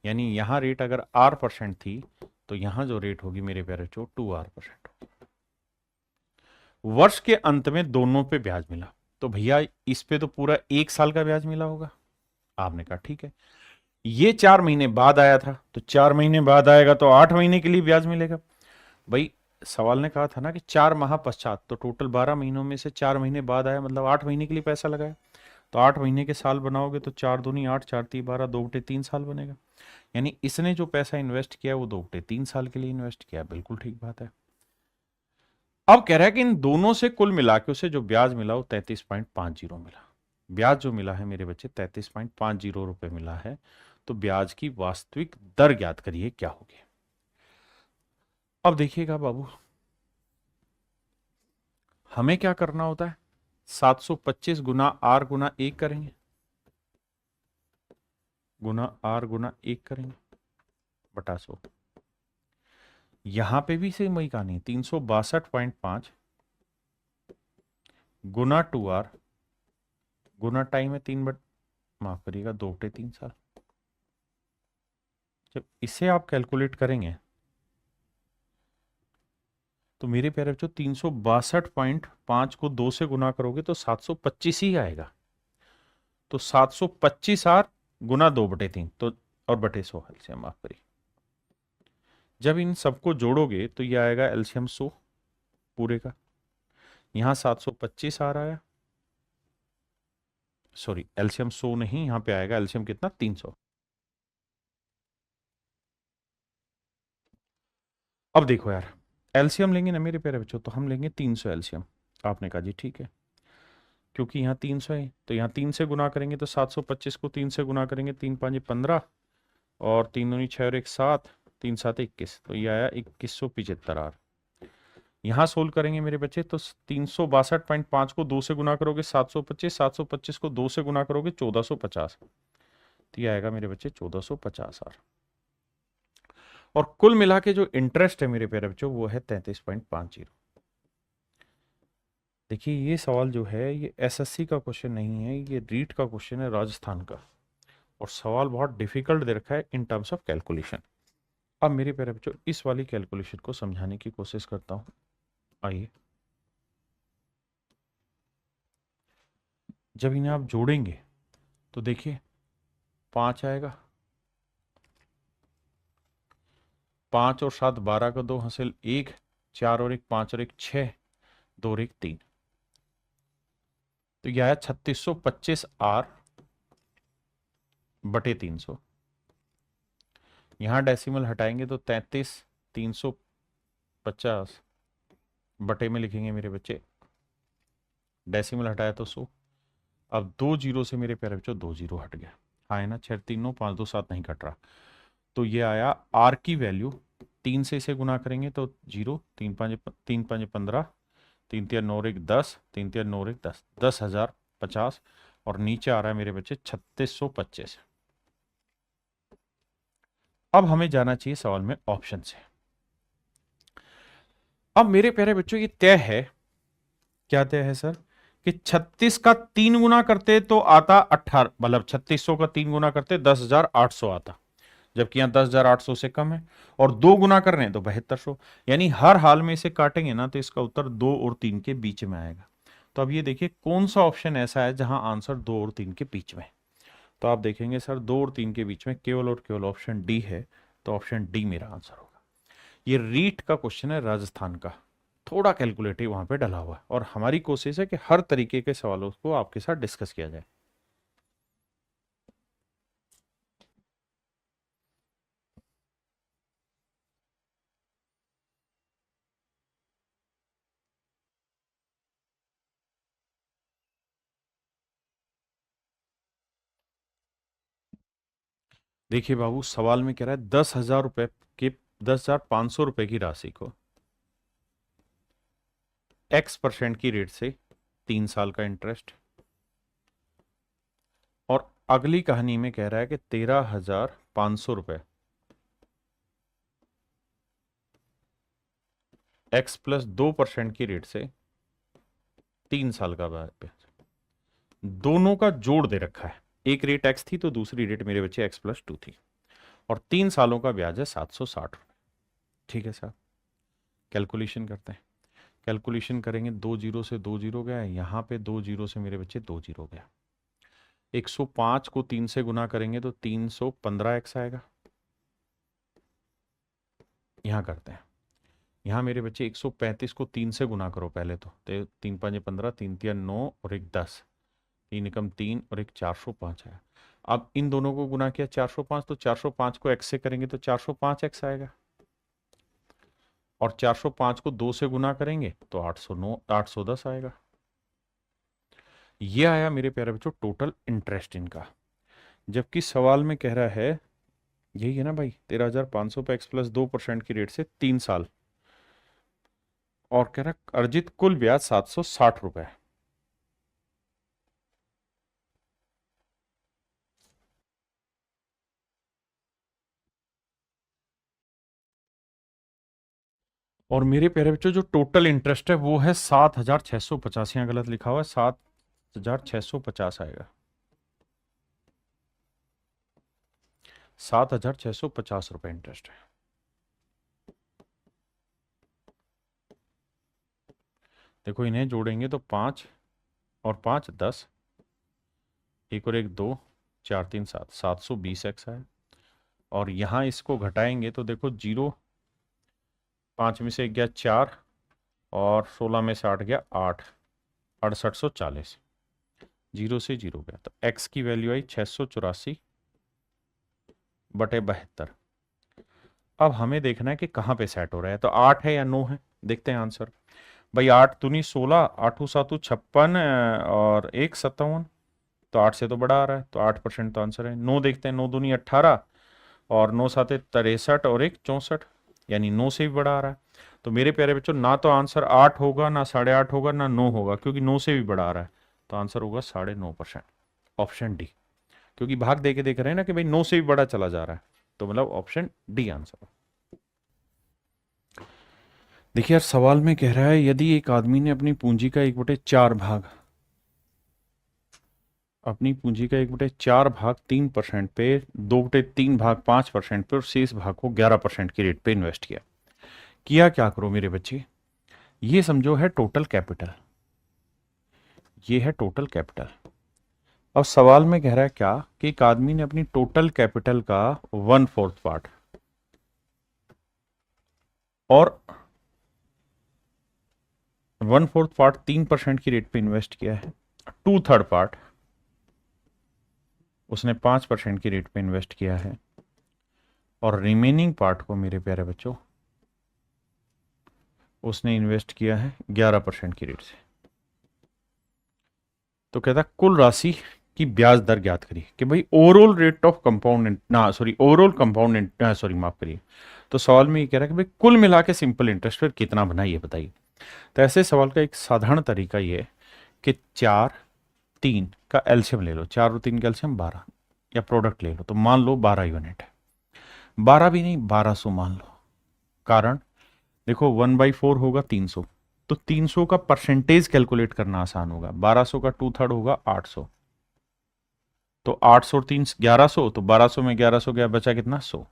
यानी यहां रेट अगर R% थी, तो यहां जो रेट होगी मेरे प्यारे बच्चों 2R%। वर्ष के अंत में दोनों पे ब्याज मिला, तो भैया इस पे तो पूरा 1 साल का ब्याज मिला होगा। आपने कहा ठीक है। ये 4 महीने बाद आया था, तो 4 महीने बाद आएगा तो 8 महीने के लिए ब्याज मिलेगा। भाई सवाल ने कहा था ना कि 4 माह पश्चात, तो टोटल 12 महीनों में से 4 महीने बाद आया, मतलब 8 महीने के लिए पैसा लगाया। तो 8 महीने के साल बनाओगे तो 4 दूनी 8, 4 3 12, 2/3 साल बनेगा। यानी इसने जो पैसा इन्वेस्ट किया वो 2/3 साल के लिए इन्वेस्ट किया। बिल्कुल ठीक बात है। अब कह रहा है कि इन दोनों से कुल मिला के उसे जो ब्याज मिला वो 33.50 मिला। ब्याज जो मिला है मेरे बच्चे 33.50 रुपए मिला है। तो ब्याज की वास्तविक दर ज्ञात करिए क्या होगी। अब देखिएगा बाबू, हमें क्या करना होता है, 725 गुना आर गुना 1 करेंगे, गुना आर गुना 1 करेंगे बटा 100। यहां पे भी सेम वही कहानी है, 362.5 गुना 2R गुना टाइम है 3 माफ करिएगा 2/3 साल। जब इसे आप कैलकुलेट करेंगे तो मेरे प्यारे बच्चों 362.5 को 2 से गुना करोगे तो 725 ही आएगा। तो 725R गुना 2/3 तो और बटे 100 एलसीएम माफ करिए। जब इन सबको जोड़ोगे तो ये आएगा एलसीएम 100 पूरे का। यहां 725 आ रहा है, सॉरी एलसीएम 100 नहीं, यहां पे आएगा एलसीएम कितना 300। अब देखो यार, एलसीएम लेंगे ना मेरे प्यारे बच्चों, तो हम लेंगे 300 एलसीएम। आपने कहा जी ठीक है, क्योंकि यहाँ 300 है तो यहाँ 3 से गुना करेंगे तो 725 को 3 से गुना करेंगे, 3×5 = 15 और 3×2 = 6 और 1 7, 3×7 = 21, तो ये आया 2175R। यहाँ सोल्व करेंगे मेरे बच्चे तो 362.5 को 2 से गुना करोगे 725, 725 को 2 से गुना करोगे 1450, तो ये आएगा मेरे बच्चे 1450R। और कुल मिला के जो इंटरेस्ट है मेरे प्यारे बच्चों वो है 33.50। देखिए ये सवाल जो है ये एसएससी का क्वेश्चन नहीं है, ये रीट का क्वेश्चन है राजस्थान का, और सवाल बहुत डिफिकल्ट दे रखा है इन टर्म्स ऑफ कैलकुलेशन। अब मेरे प्यारे बच्चों इस वाली कैलकुलेशन को समझाने की कोशिश करता हूं। आइए, जब इन्हें आप जोड़ेंगे तो देखिए 5 आएगा, 5 और 7 12 का 2 हासिल 1, 4 और 1 5 और 1 6, 2 और 1 3, तो यह आया 3625R बटे 300। यहां डेसिमल हटाएंगे तो 33,350 बटे में लिखेंगे मेरे बच्चे, डेसिमल हटाया तो 100। अब 2 जीरो से मेरे प्यारे बच्चों 2 जीरो हट गया, हाँ है ना, 6 3 9 5 2 7 नहीं कट रहा। तो ये आया आर की वैल्यू, 3 से इसे गुना करेंगे तो 0, 3×5 = 15, 3×3 = 9 और 1 10, 3×3 = 9 और 1 10, 10,050, और नीचे आ रहा है मेरे बच्चे 3625। अब हमें जाना चाहिए सवाल में ऑप्शन से। अब मेरे प्यारे बच्चों ये तय है, क्या तय है सर, कि 36 का 3 गुना करते तो आता 18, मतलब 3600 का 3 गुना करते 10,800 आता, जबकि यहां 10,800 से कम है, और 2 गुना कर रहे हैं तो 7200, यानी हर हाल में इसे काटेंगे ना तो इसका उत्तर 2 और 3 के बीच में आएगा। तो अब ये देखिए कौन सा ऑप्शन ऐसा है जहां आंसर 2 और 3 के बीच में है। तो आप देखेंगे सर 2 और 3 के बीच में केवल और केवल ऑप्शन डी है, तो ऑप्शन डी मेरा आंसर होगा। ये रीट का क्वेश्चन है राजस्थान का, थोड़ा कैलकुलेटिव वहां पे डला हुआ है, और हमारी कोशिश है कि हर तरीके के सवालों को आपके साथ डिस्कस किया जाए। देखिए बाबू, सवाल में कह रहा है 10,000 रुपए के 10,500 रुपए की राशि को X% की रेट से 3 साल का इंटरेस्ट, और अगली कहानी में कह रहा है कि 13,500 रुपए X+2% की रेट से 3 साल का ब्याज। दोनों का जोड़ दे रखा है, एक रेट X थी तो दूसरी रेट मेरे बच्चे X+2 थी, और 3 सालों का ब्याज है 760 रुपए। ठीक है सर, कैलकुलेशन करते हैं। कैलकुलेशन करेंगे, 2 जीरो से 2 जीरो गया, यहां पे 2 जीरो से मेरे बच्चे 2 जीरो गया, 105 को 3 से गुना करेंगे तो 315X आएगा। यहां करते हैं, यहाँ मेरे बच्चे 135 को 3 से गुना करो पहले तो 3 5 15, 3 3 9 और एक 10, 3 एकम 3 और एक 405 है। अब इन दोनों को गुना किया 405, तो 405 को x से करेंगे तो 405x आएगा, और 405 को 2 से गुना करेंगे तो 809 810 आएगा। ये आया मेरे प्यारे बच्चों टोटल इंटरेस्ट इनका। जबकि सवाल में कह रहा है, यही है ना भाई, 13,500 पे x प्लस 2% की रेट से 3 साल, और कह रहा है अर्जित कुल ब्याज 760 रुपए। और मेरे प्यारे बच्चों जो टोटल इंटरेस्ट है वो है 7,650, यहाँ गलत लिखा हुआ है, 7,650 आएगा, 7,650 रुपए इंटरेस्ट है। देखो इन्हें जोड़ेंगे तो 5 और 5 10, एक और एक 2, 4 3 7, 720x है। और यहाँ इसको घटाएंगे तो देखो 0, 5 में से गया 4, और 16 में से 8 गया 8, 6840, 0 से 0 गया, तो x की वैल्यू आई 684/72। अब हमें देखना है कि कहाँ पे सेट हो रहा है, तो 8 है या 9 है, देखते हैं आंसर। भाई 8 दूनी 16, 8 7 56 और 1 57, तो 8 से तो बड़ा आ रहा है, तो 8% तो आंसर है। 9 देखते हैं, 9 दूनी 18 और 9 7 63 और 1 64, यानी 9 से भी बड़ा आ रहा है। तो मेरे प्यारे बच्चों ना तो आंसर 8 होगा, ना 8.5 होगा, ना 9 होगा, क्योंकि 9 से भी बड़ा आ रहा है, तो आंसर होगा 9.5%, ऑप्शन डी। क्योंकि भाग दे के देख रहे हैं ना कि भाई 9 से भी बड़ा चला जा रहा है, तो मतलब ऑप्शन डी आंसर। देखिए यार सवाल में कह रहा है यदि एक आदमी ने अपनी पूंजी का 1/4 भाग, अपनी पूंजी का 1/4 भाग 3% पे, 2/3 भाग 5% पे, और शेष भाग को 11% की रेट पे इन्वेस्ट किया क्या करो मेरे बच्चे, ये समझो है टोटल कैपिटल, ये है टोटल कैपिटल। अब सवाल में कह रहा है क्या कि एक आदमी ने अपनी टोटल कैपिटल का 1/4 पार्ट और 1/4 पार्ट 3% की रेट पे इन्वेस्ट किया है, 2/3 पार्ट उसने 5% की रेट पे इन्वेस्ट किया है, और रिमेनिंग पार्ट को मेरे प्यारे बच्चों उसने इन्वेस्ट किया है 11% की रेट से। तो कहता कुल राशि की ब्याज दर ज्ञात करिए, कि भाई ओवरऑल रेट ऑफ कंपाउंड ना सॉरी ओवरऑल कंपाउंड सॉरी माफ करिए। तो सवाल में ये कह रहा है कि भाई कुल मिला के सिंपल इंटरेस्ट फिर कितना बना ये बताइए। तो ऐसे सवाल का एक साधारण तरीका ये है कि 4 3 का एलसीएम ले लो, 4 और 3 का एलसीएम 12, या प्रोडक्ट ले लो, तो मान लो 12 यूनिट है, 12 भी नहीं 1200 मान लो। कारण देखो 1/4 होगा 300, तो 300 का परसेंटेज कैलकुलेट करना आसान होगा, 1200 का 2/3 होगा 800, तो 800 और 3 1100, तो 1200 में 1100 गया, बचा कितना 100।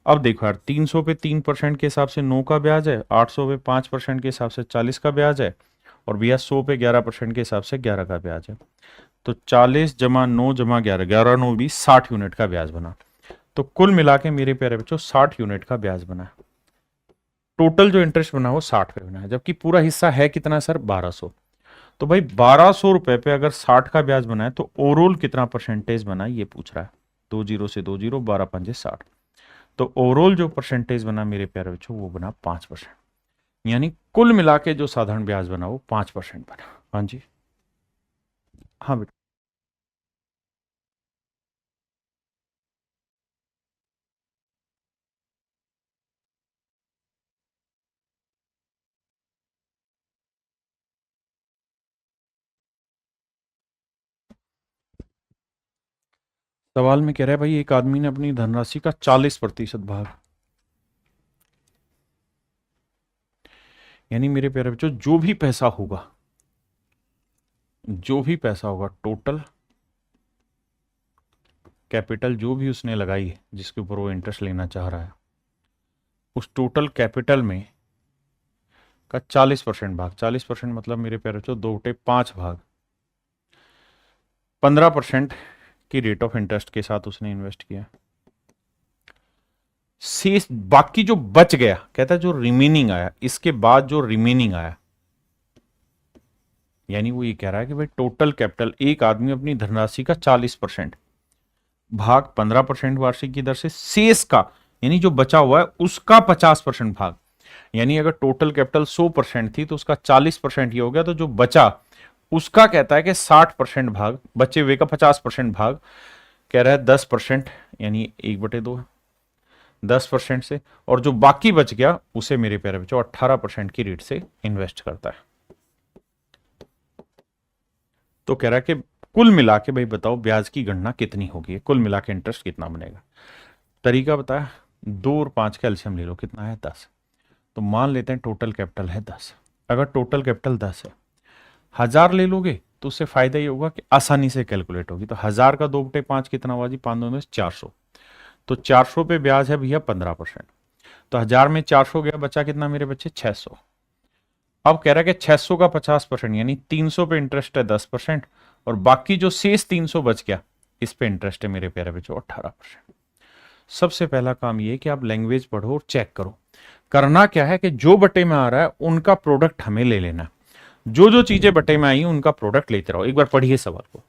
अब देखो यार 300 पे 3% के हिसाब से 9 का ब्याज है, 800 पे 5% के हिसाब से 40 का ब्याज है, और भैया 100 पे 11% के हिसाब से 11 का ब्याज है, तो 40 जमा 9 जमा 11, 11 9 20, 60 यूनिट का ब्याज बना। तो कुल मिला के मेरे प्यारे बच्चों 60 यूनिट का ब्याज बना। टोटल जो इंटरेस्ट बना वो 60 पे बना है, जबकि पूरा हिस्सा है कितना सर 1200। तो भाई 1200 रुपए पे अगर 60 का ब्याज बना है तो ओवरऑल कितना परसेंटेज बना ये पूछ रहा है। 2 जीरो से 2 जीरो, 12 पंजे 60, तो ओवरऑल जो परसेंटेज बना मेरे प्यारे बच्चों वो बना 5%, यानी कुल मिला के जो साधारण ब्याज बना वो 5% बना। हाँ जी, हाँ बेटा। सवाल में कह रहा है भाई एक आदमी ने अपनी धनराशि का 40% भाग, यानी मेरे प्यारे बच्चों जो भी पैसा होगा, जो भी पैसा होगा टोटल कैपिटल जो भी उसने लगाई है जिसके ऊपर वो इंटरेस्ट लेना चाह रहा है, उस टोटल कैपिटल में का 40% भाग, 40% मतलब मेरे प्यारे बच्चों 2/5 भाग 15% की रेट ऑफ इंटरेस्ट के साथ उसने इन्वेस्ट किया। शेष बाकी जो बच गया, कहता है जो रिमेनिंग आया, इसके बाद जो रिमेनिंग आया, यानी वो ये कह रहा है कि भाई टोटल कैपिटल एक आदमी अपनी धनराशि का 40% भाग 15% वार्षिक की दर से शेष का, यानी जो बचा हुआ है उसका 50% भाग, यानी अगर टोटल कैपिटल 100% थी तो उसका 40% ये हो गया, तो जो बचा उसका कहता है कि 60% भाग, बचे हुए का 50% भाग कह रहा है 10%, यानी 1/2 10% से, और जो बाकी बच गया उसे मेरे प्यारे बच्चों 18% की रेट से इन्वेस्ट करता है। तो कह रहा है कि कुल मिला के भाई बताओ ब्याज की गणना कितनी होगी, कुल मिला के इंटरेस्ट कितना बनेगा। तरीका बताया, 2 और 5 का एलसीएम ले लो, कितना है 10। तो मान लेते हैं टोटल कैपिटल है 10। अगर टोटल कैपिटल 10 है, 1000 ले लोगे तो उससे फायदा ये होगा कि आसानी से कैलकुलेट होगी। तो 1000 का 2/5 कितना हुआ जी, 5 2 400। तो 400 पे ब्याज है भैया 15%। तो 1000 में 400 गया, बचा कितना मेरे बच्चे 600। अब कह रहा है कि 600 का 50% यानी 300 पे इंटरेस्ट है 10%, और बाकी जो शेष 300 बच गया इस पे इंटरेस्ट है मेरे प्यारे बच्चों 18%। सबसे पहला काम ये कि आप लैंग्वेज पढ़ो और चेक करो। करना क्या है कि जो बटे में आ रहा है उनका प्रोडक्ट हमें ले लेना है, जो जो चीजें बटे में आई उनका प्रोडक्ट लेते रहो। एक बार पढ़िए सवाल को।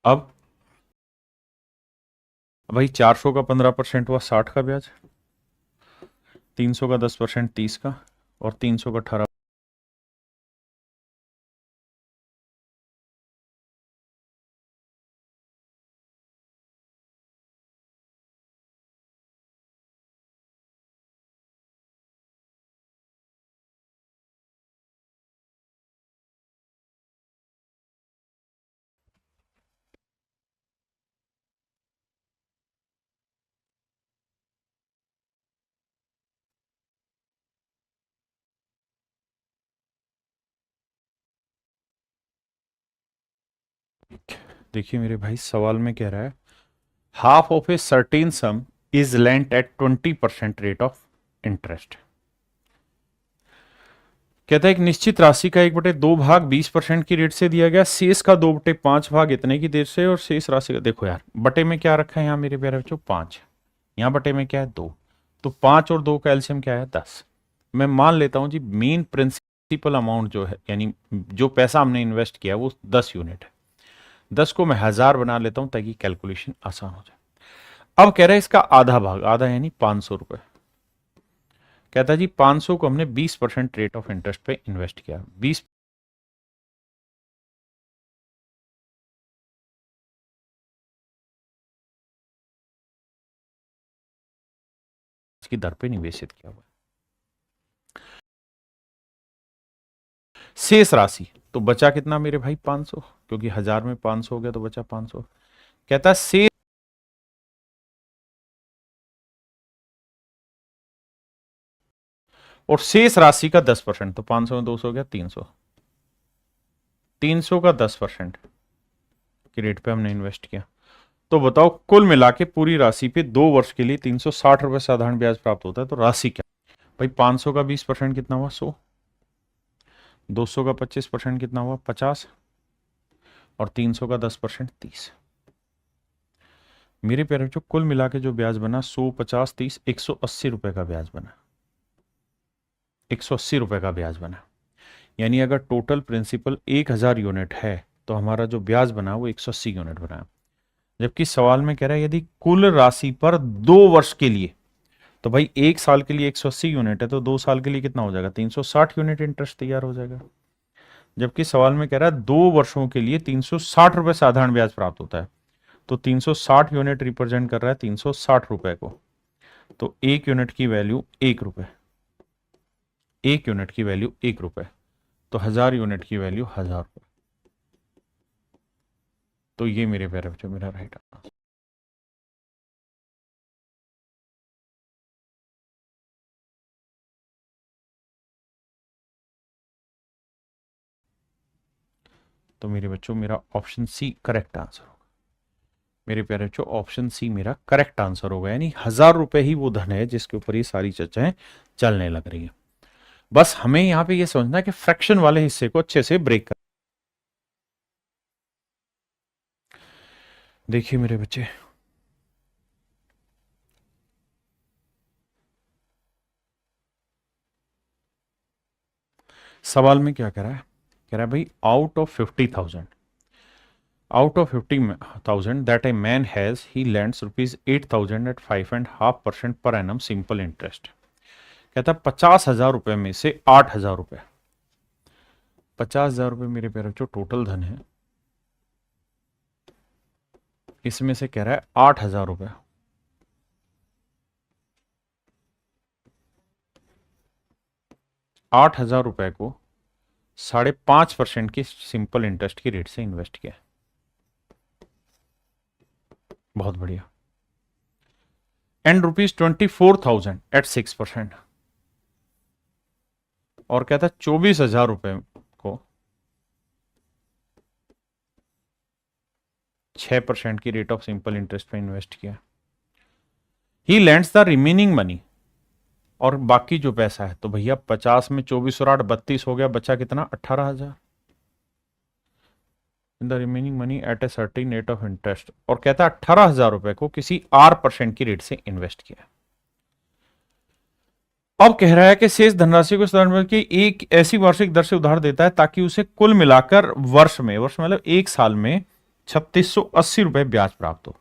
अब भाई 400 का 15% हुआ 60 का ब्याज, 300 का 10% 30 का, और 300 का 18 देखिए मेरे भाई सवाल में कह रहा है half of a certain sum is lent at 20% rate of interest. कहता है एक निश्चित राशि का 1/2 भाग 20% की रेट से दिया गया, शेष का 2/5 भाग इतने की देर से, और शेष राशि का, देखो यार बटे में क्या रखा है यहाँ मेरे प्यारे बच्चों 5, यहाँ बटे में क्या है 2, तो 5 और 2 का एलसीएम क्या है 10। मैं मान लेता हूं जी मेन प्रिंसिपल अमाउंट जो है, यानी जो पैसा हमने इन्वेस्ट किया वो 10 यूनिट है, 10 को मैं 1000 बना लेता हूं ताकि कैलकुलेशन आसान हो जाए। अब कह रहा है इसका आधा भाग, आधा यानी 500 रुपए। कहता है जी 500 को हमने 20% रेट ऑफ इंटरेस्ट पे इन्वेस्ट किया, 20 की दर पे निवेशित किया हुआ। शेष राशि तो बचा कितना मेरे भाई 500, क्योंकि 1000 में 500 हो गया तो बचा 500। कहता है शेष, और शेष राशि का 10%, तो 500 में 200 हो गया 300, 300 का 10% की रेट पे हमने इन्वेस्ट किया। तो बताओ कुल मिला के पूरी राशि पे 2 वर्ष के लिए 360 रुपए साधारण ब्याज प्राप्त होता है। तो राशि क्या भाई, 500 का 20% कितना हुआ 100, 200 का 25% कितना हुआ 50, और 300 का 10% 30। मेरे प्यारे बच्चों कुल मिला के जो ब्याज बना 100 50 30 180 रुपए का ब्याज बना, 180 रुपए का ब्याज बना। यानी अगर टोटल प्रिंसिपल 1000 यूनिट है तो हमारा जो ब्याज बना वो 180 यूनिट बना। जबकि सवाल में कह रहा है यदि कुल राशि पर 2 वर्ष के लिए, तो भाई 1 साल के लिए 180 यूनिट है, तो 2 साल के लिए कितना हो जाएगा 360 यूनिट इंटरेस्ट तैयार हो जाएगा। जबकि सवाल में कह रहा है 2 वर्षों के लिए 360 रुपए साधारण ब्याज प्राप्त होता है, तो 360 यूनिट रिप्रेजेंट कर रहा है 360 रुपए को। तो 1 यूनिट की वैल्यू 1 रुपए, 1 यूनिट की वैल्यू 1 रुपए, तो 1000 यूनिट की वैल्यू 1000 रुपए। तो ये मेरे प्यारे बच्चों मेरा राइट आंसर। तो मेरे बच्चों मेरा ऑप्शन सी करेक्ट आंसर होगा। मेरे प्यारे बच्चों ऑप्शन सी मेरा करेक्ट आंसर होगा, यानी 1000 रुपए ही वो धन है जिसके ऊपर ये सारी चर्चाएं चलने लग रही है। बस हमें यहां पे ये समझना है कि फ्रैक्शन वाले हिस्से को अच्छे से ब्रेक कर। देखिए मेरे बच्चे, सवाल में क्या कह रहा है? कह रहा है भाई out of 50,000 that a man has he lends ₹8,000 at 5.5% per annum simple interest. कहता है 50,000 रुपए में से 8,000 रुपए, 50,000 रुपए मेरे प्यारे जो टोटल धन है, इसमें से कह रहा है 8,000 रुपए 8,000 रुपए को 5.5% की सिंपल इंटरेस्ट की रेट से इन्वेस्ट किया। बहुत बढ़िया। एंड ₹24,000 एट 6%, और कहता है 24,000 रुपए को 6% की रेट ऑफ सिंपल इंटरेस्ट पे इन्वेस्ट किया। ही लैंड्स द रिमेनिंग मनी, और बाकी जो पैसा है, तो भैया 50 में 24 और 8 32 हो गया, बचा कितना? 18,000। In the remaining money at a certain rate of interest, और कहता है 18,000 रुपए को किसी R% की रेट से इन्वेस्ट किया। अब कह रहा है कि शेष धनराशि को साधारण की एक ऐसी वार्षिक दर से उधार देता है ताकि उसे कुल मिलाकर वर्ष मतलब एक साल में 3,680 रुपए ब्याज प्राप्त हो।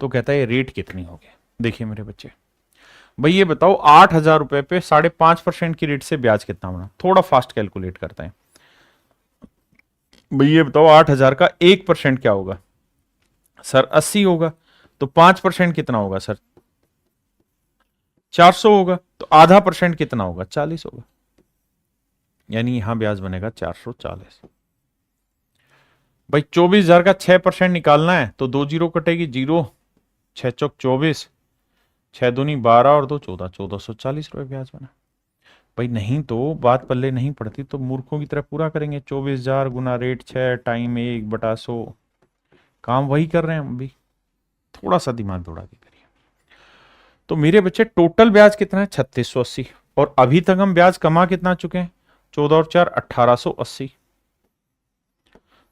तो कहता है ये रेट कितनी होगी? देखिए मेरे बच्चे, भाई ये बताओ 8,000 रुपए पे 5.5% की रेट से ब्याज कितना बना? थोड़ा फास्ट कैलकुलेट करते हैं। भाई ये बताओ 8,000 का 1% क्या होगा सर? 80 होगा। तो 5% कितना होगा सर? 400 होगा। तो आधा परसेंट कितना होगा? 40 होगा। यानी यहां ब्याज बनेगा 440। भाई 24,000 का 6% निकालना है तो 2 जीरो कटेगी, 0 6 चौक 24, 6 दूनी 12 और 2 14, 1,440 रुपए ब्याज बना। भाई नहीं तो बात पल्ले नहीं पड़ती तो मूर्खों की तरह पूरा करेंगे। 24,000 गुना रेट 6 टाइम 1/100, काम वही कर रहे हैं हम भी, थोड़ा सा दिमाग दौड़ा के करिए। तो मेरे बच्चे टोटल ब्याज कितना है? 3,680। और अभी तक हम ब्याज कमा कितना चुके हैं? 14 और 4 1,880।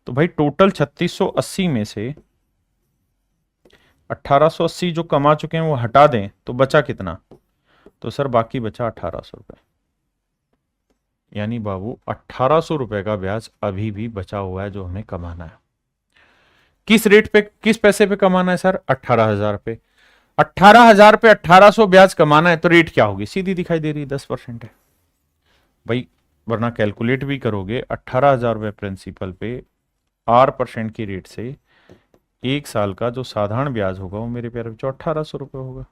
तो भाई टोटल 3,680 में से 1,880 जो कमा चुके हैं वो हटा दें तो बचा कितना? तो सर बाकी बचा 1,800 रुपए। यानी बाबू 1,800 रुपए का ब्याज अभी भी बचा हुआ है जो हमें कमाना है। किस रेट पे, किस पैसे पे कमाना है सर? 18,000 पे। 18,000 पे 1,800 ब्याज कमाना है तो रेट क्या होगी? सीधी दिखाई दे रही है, 10% है भाई। वरना कैलकुलेट भी करोगे 18,000 रुपए प्रिंसिपल पे R% की रेट से एक साल का जो साधारण ब्याज होगा वो मेरे प्यारे बच्चों 1,800 रुपए होगा।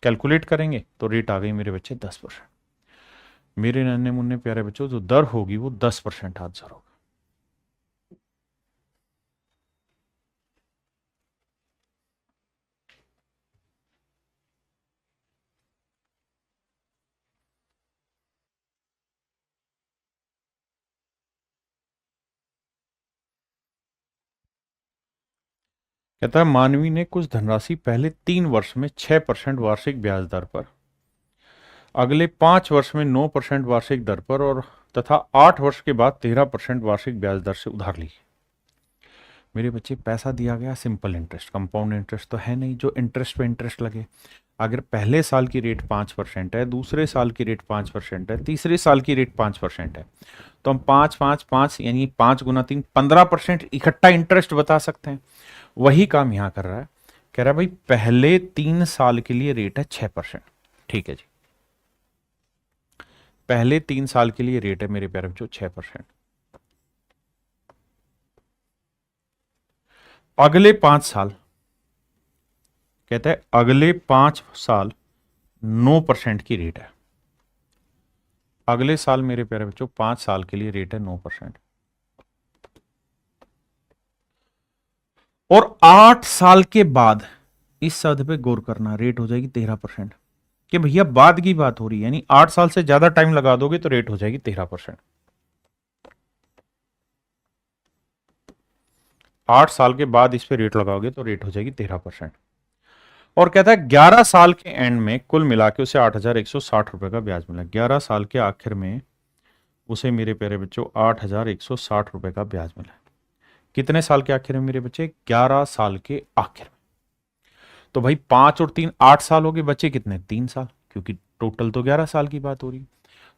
कैलकुलेट करेंगे तो रेट आ गई मेरे बच्चे 10%। मेरे नन्हे मुन्ने प्यारे बच्चों जो दर होगी वो 10% आज होगा। कहता है मानवी ने कुछ धनराशि पहले 3 वर्ष में 6% वार्षिक ब्याज दर पर, अगले 5 वर्ष में 9% वार्षिक दर पर, और तथा 8 वर्ष के बाद 13% वार्षिक ब्याज दर से उधार ली। मेरे बच्चे पैसा दिया गया सिंपल इंटरेस्ट, कंपाउंड इंटरेस्ट तो है नहीं जो इंटरेस्ट पे इंटरेस्ट लगे। अगर पहले साल की रेट 5% है, दूसरे साल की रेट 5% है, तीसरे साल की रेट 5% है, तो हम 5 5 5 यानी 5 गुना 3 15% इकट्ठा इंटरेस्ट बता सकते हैं। वही काम यहां कर रहा है। कह रहा है भाई पहले 3 साल के लिए रेट है 6%। ठीक है जी, पहले 3 साल के लिए रेट है मेरे प्यारे बच्चों 6%। अगले 5 साल, कहता है अगले 5 साल 9% की रेट है। अगले साल मेरे प्यारे बच्चों 5 साल के लिए रेट है 9%। और 8 साल के बाद, इस शब्द पे गौर करना, रेट हो जाएगी 13%। कि भैया बाद की बात हो रही है, यानी 8 साल से ज्यादा टाइम लगा दोगे तो रेट हो जाएगी 13%। 8 साल के बाद इस पे रेट लगाओगे तो रेट हो जाएगी 13%। और कहता है 11 साल के एंड में कुल मिला के उसे 8,160 रुपए का ब्याज मिला। 11 साल के आखिर में उसे मेरे प्यारे बच्चों 8,160 रुपए का ब्याज मिला। कितने साल के आखिर में मेरे बच्चे? 11 साल के आखिर में। तो भाई 5 और 3 8 साल हो गए, बचे कितने? 3 साल, क्योंकि टोटल तो 11 साल की बात हो रही है।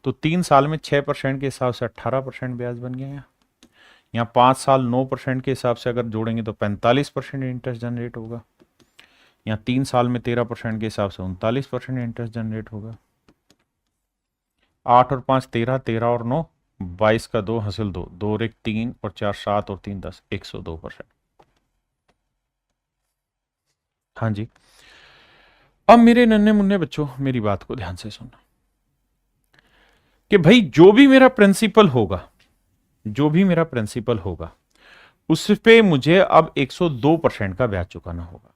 तो 3 साल में 6% के हिसाब से 18% ब्याज बन गया। यहाँ 5 साल 9% के हिसाब से अगर जोड़ेंगे तो 45% इंटरेस्ट जनरेट होगा। यहाँ 3 साल में 13% के हिसाब से 39% इंटरेस्ट जनरेट होगा। 8 और 5 13, 13 और 9 22 का 2 हासिल 2, 2 और 1 3 और 4 7 और 3 10, 102%। हाँ जी। अब मेरे नन्हे मुन्ने बच्चों मेरी बात को ध्यान से सुनना कि भाई जो भी मेरा प्रिंसिपल होगा, जो भी मेरा प्रिंसिपल होगा उस पे मुझे अब 102% का ब्याज चुकाना होगा।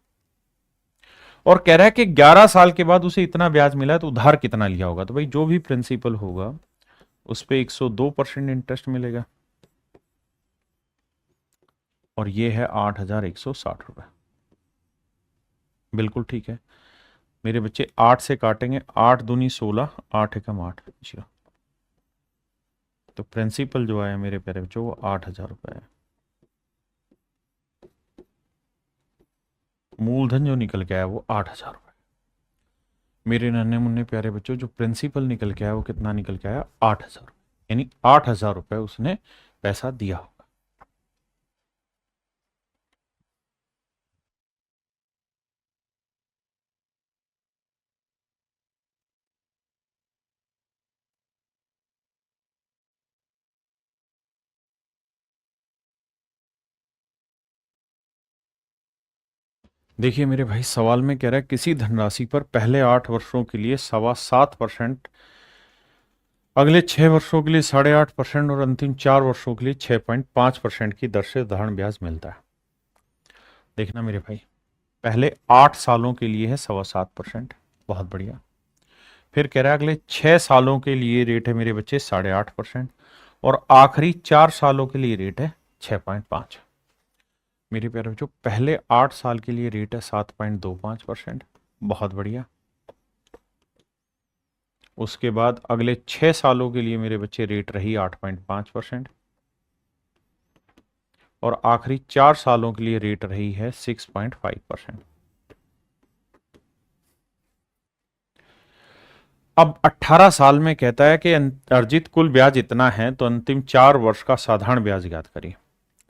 और कह रहा है कि 11 साल के बाद उसे इतना ब्याज मिला है तो उधार कितना लिया होगा। तो भाई जो भी प्रिंसिपल होगा उस पे 102% इंटरेस्ट मिलेगा, और ये है 8,160 रुपए। बिल्कुल ठीक है मेरे बच्चे। 8 से काटेंगे, 8 दूनी 16, 8 एकम 8 जीरो। तो प्रिंसिपल जो आया मेरे प्यारे बच्चों वो 8,000 रुपए है। मूलधन जो निकल के आया वो 8,000 रुपए। मेरे नन्हे मुन्ने प्यारे बच्चों जो प्रिंसिपल निकल के आया वो कितना निकल के आया? 8,000। यानी 8,000 रुपए उसने पैसा दिया होगा। देखिए मेरे भाई सवाल में कह रहा है किसी धनराशि पर पहले 8 वर्षों के लिए 7.25%, अगले 6 वर्षों के लिए 8.5% और अंतिम 4 वर्षों के लिए 6.5% की दर से साधारण ब्याज मिलता है। देखना मेरे भाई, पहले 8 सालों के लिए है 7.25%, बहुत बढ़िया। फिर कह रहा है अगले 6 सालों के लिए रेट है मेरे बच्चे 8.5%, और आखिरी 4 सालों के लिए रेट है 6.5। मेरे प्यारे बच्चों पहले 8 साल के लिए रेट है 7.25%, बहुत बढ़िया। उसके बाद अगले 6 सालों के लिए मेरे बच्चे रेट रही 8.5%, और आखिरी 4 सालों के लिए रेट रही है 6.5%। अब 18 साल में कहता है कि अर्जित कुल ब्याज इतना है तो अंतिम 4 वर्ष का साधारण ब्याज ज्ञात करिए।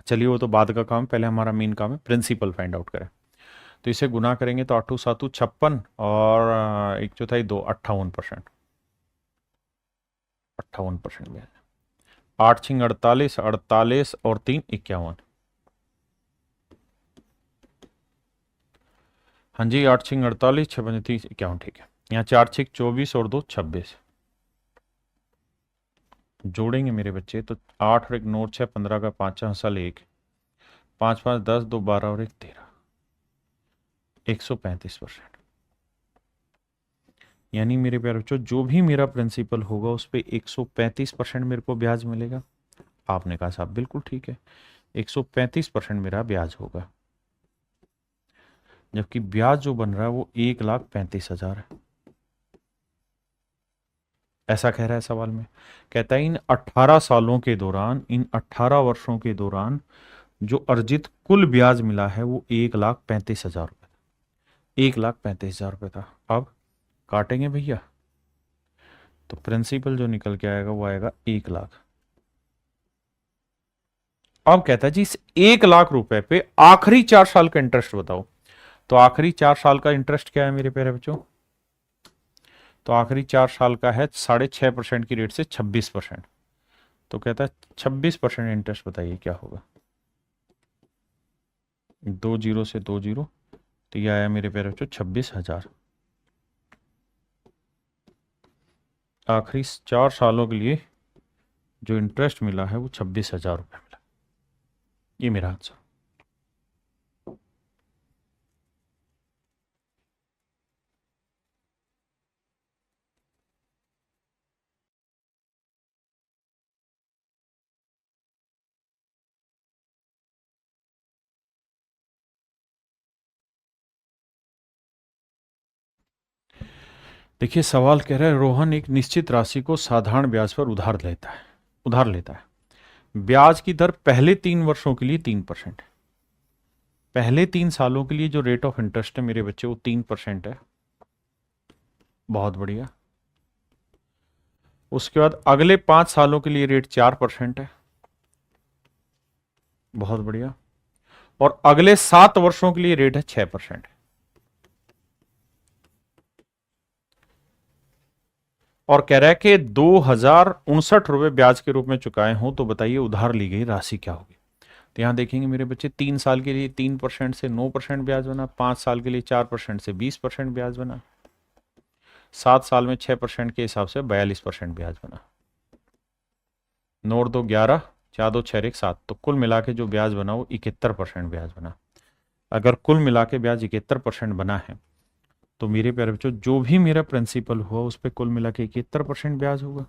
चलिए वो तो बाद का काम, पहले हमारा मेन काम है प्रिंसिपल फाइंड आउट करें। तो इसे गुना करेंगे तो 8 7 56 और 1/4 2 58%। 58% ब्याज। 8 6 48, 48 और 3 51। हाँ जी 8 6 48, 6 5 30 51, ठीक है। यहाँ 4 6 24 और 2 26। जोड़ेंगे मेरे बच्चे तो 8 और 1 9 6 15 का 5 साल 1, 5 5 10 2 12 और 1 13, 135%। यानी मेरे प्यारे बच्चों जो भी मेरा प्रिंसिपल होगा उस पर 135% मेरे को ब्याज मिलेगा। आपने कहा साहब बिल्कुल ठीक है, 135% मेरा ब्याज होगा, जबकि ब्याज जो बन रहा है वो 1,35,000 है। ऐसा कह रहा है सवाल में। कहता है इन 18 सालों के दौरान, इन 18 वर्षों के दौरान जो अर्जित कुल ब्याज मिला है वो 1,35,000 रुपये था। 1,35,000 रुपये था। अब काटेंगे भैया तो प्रिंसिपल जो निकल के आएगा वो आएगा 1,00,000। अब कहता है जी इस 1,00,000 रुपए पे आखिरी 4 साल का इंटरेस्ट बताओ। तो आखिरी 4 साल का इंटरेस्ट क्या है मेरे प्यारे बच्चों? तो आखिरी 4 साल का है 6.5% की रेट से 26%। तो कहता है 26% इंटरेस्ट, बताइए क्या होगा? 2 जीरो से 2 जीरो, तो ये आया मेरे प्यारे बच्चों 26,000। आखिरी 4 सालों के लिए जो इंटरेस्ट मिला है वो 26,000 रुपये मिला। ये मेरा आंसर। देखिए सवाल कह रहा है रोहन एक निश्चित राशि को साधारण ब्याज पर उधार लेता है। ब्याज की दर पहले 3 वर्षों के लिए 3% है। पहले 3 सालों के लिए जो रेट ऑफ इंटरेस्ट है मेरे बच्चे वो 3% है। बहुत बढ़िया। उसके बाद अगले 5 सालों के लिए रेट 4% है। बहुत बढ़िया। और अगले 7 वर्षों के लिए रेट है 6%। और कह रहा है कि 2069 रुपए ब्याज के रूप में चुकाए हों तो बताइए उधार ली गई राशि क्या होगी। तो यहां देखेंगे मेरे बच्चे 3 साल के लिए 3% से 9% ब्याज बना, 5 साल के लिए 4% से 20% ब्याज बना, 7 साल में 6% के हिसाब से 42% ब्याज बना। 9 और 2 11, 4 2 6 1 7, तो कुल मिला के जो ब्याज बना वो 71% ब्याज बना। अगर कुल मिला के ब्याज 71% बना है तो मेरे प्यारे बच्चों जो भी मेरा प्रिंसिपल हुआ उस पर कुल मिला के 71% ब्याज होगा।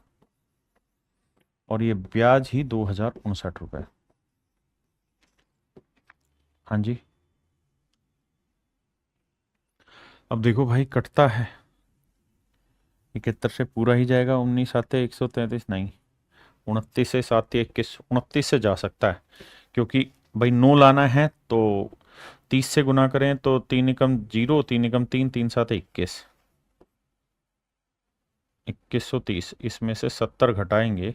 और ये ब्याज ही 2059 रुपए। हाँ जी। अब देखो भाई कटता है 71 से पूरा ही जाएगा। 19 साते 133 नहीं, 29 से 7 21, 29 से जा सकता है क्योंकि भाई 9 लाना है तो 30 से गुना करें तो 3 एकम 0, 3 एकम 3, 3 साते 21, 2130। इसमें से 70 घटाएंगे,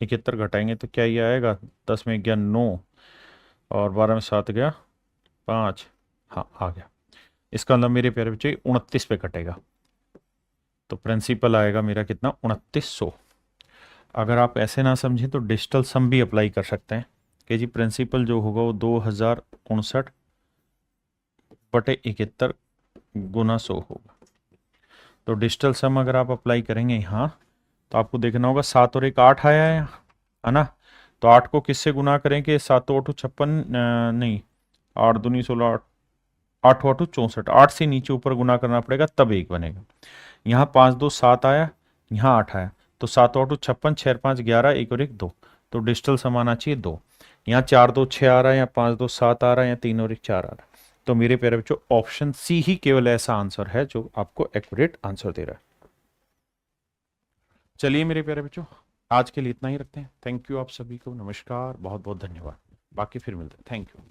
71 घटाएंगे तो क्या ये आएगा, 10 में गया 9 और 12 में 7 गया 5। हाँ आ गया। इसका मतलब मेरे प्यारे बच्चे 29 पे कटेगा तो प्रिंसिपल आएगा मेरा कितना, 2900। अगर आप ऐसे ना समझें तो डिजिटल सम भी अप्लाई कर सकते हैं कि जी प्रिंसिपल जो होगा वो 2059/71 गुना 100 होगा। तो डिजिटल सम अगर आप अप्लाई करेंगे यहाँ तो आपको देखना होगा 7 और 1 8 आया है यहाँ, है ना। तो 8 को किससे गुना करेंगे, 7 8 56 नहीं, 8 दूनी 16, 8 8 64, 8 से नीचे ऊपर गुना करना पड़ेगा तब 1 बनेगा। यहाँ 5 2 7 आया, यहाँ 8 आया, तो 7 8 56, 6 5 11, 1 और 1 2, तो डिजिटल सम आना चाहिए 2। यहाँ 4 2 6 आ रहा है, यहाँ 5 2 7 आ रहा है, यहाँ 3 और 1 4 आ रहा है। तो मेरे प्यारे बच्चों ऑप्शन सी ही केवल ऐसा आंसर है जो आपको एक्यूरेट आंसर दे रहा है। चलिए मेरे प्यारे बच्चों आज के लिए इतना ही रखते हैं। थैंक यू आप सभी को, नमस्कार, बहुत बहुत धन्यवाद। बाकी फिर मिलते हैं। Thank you.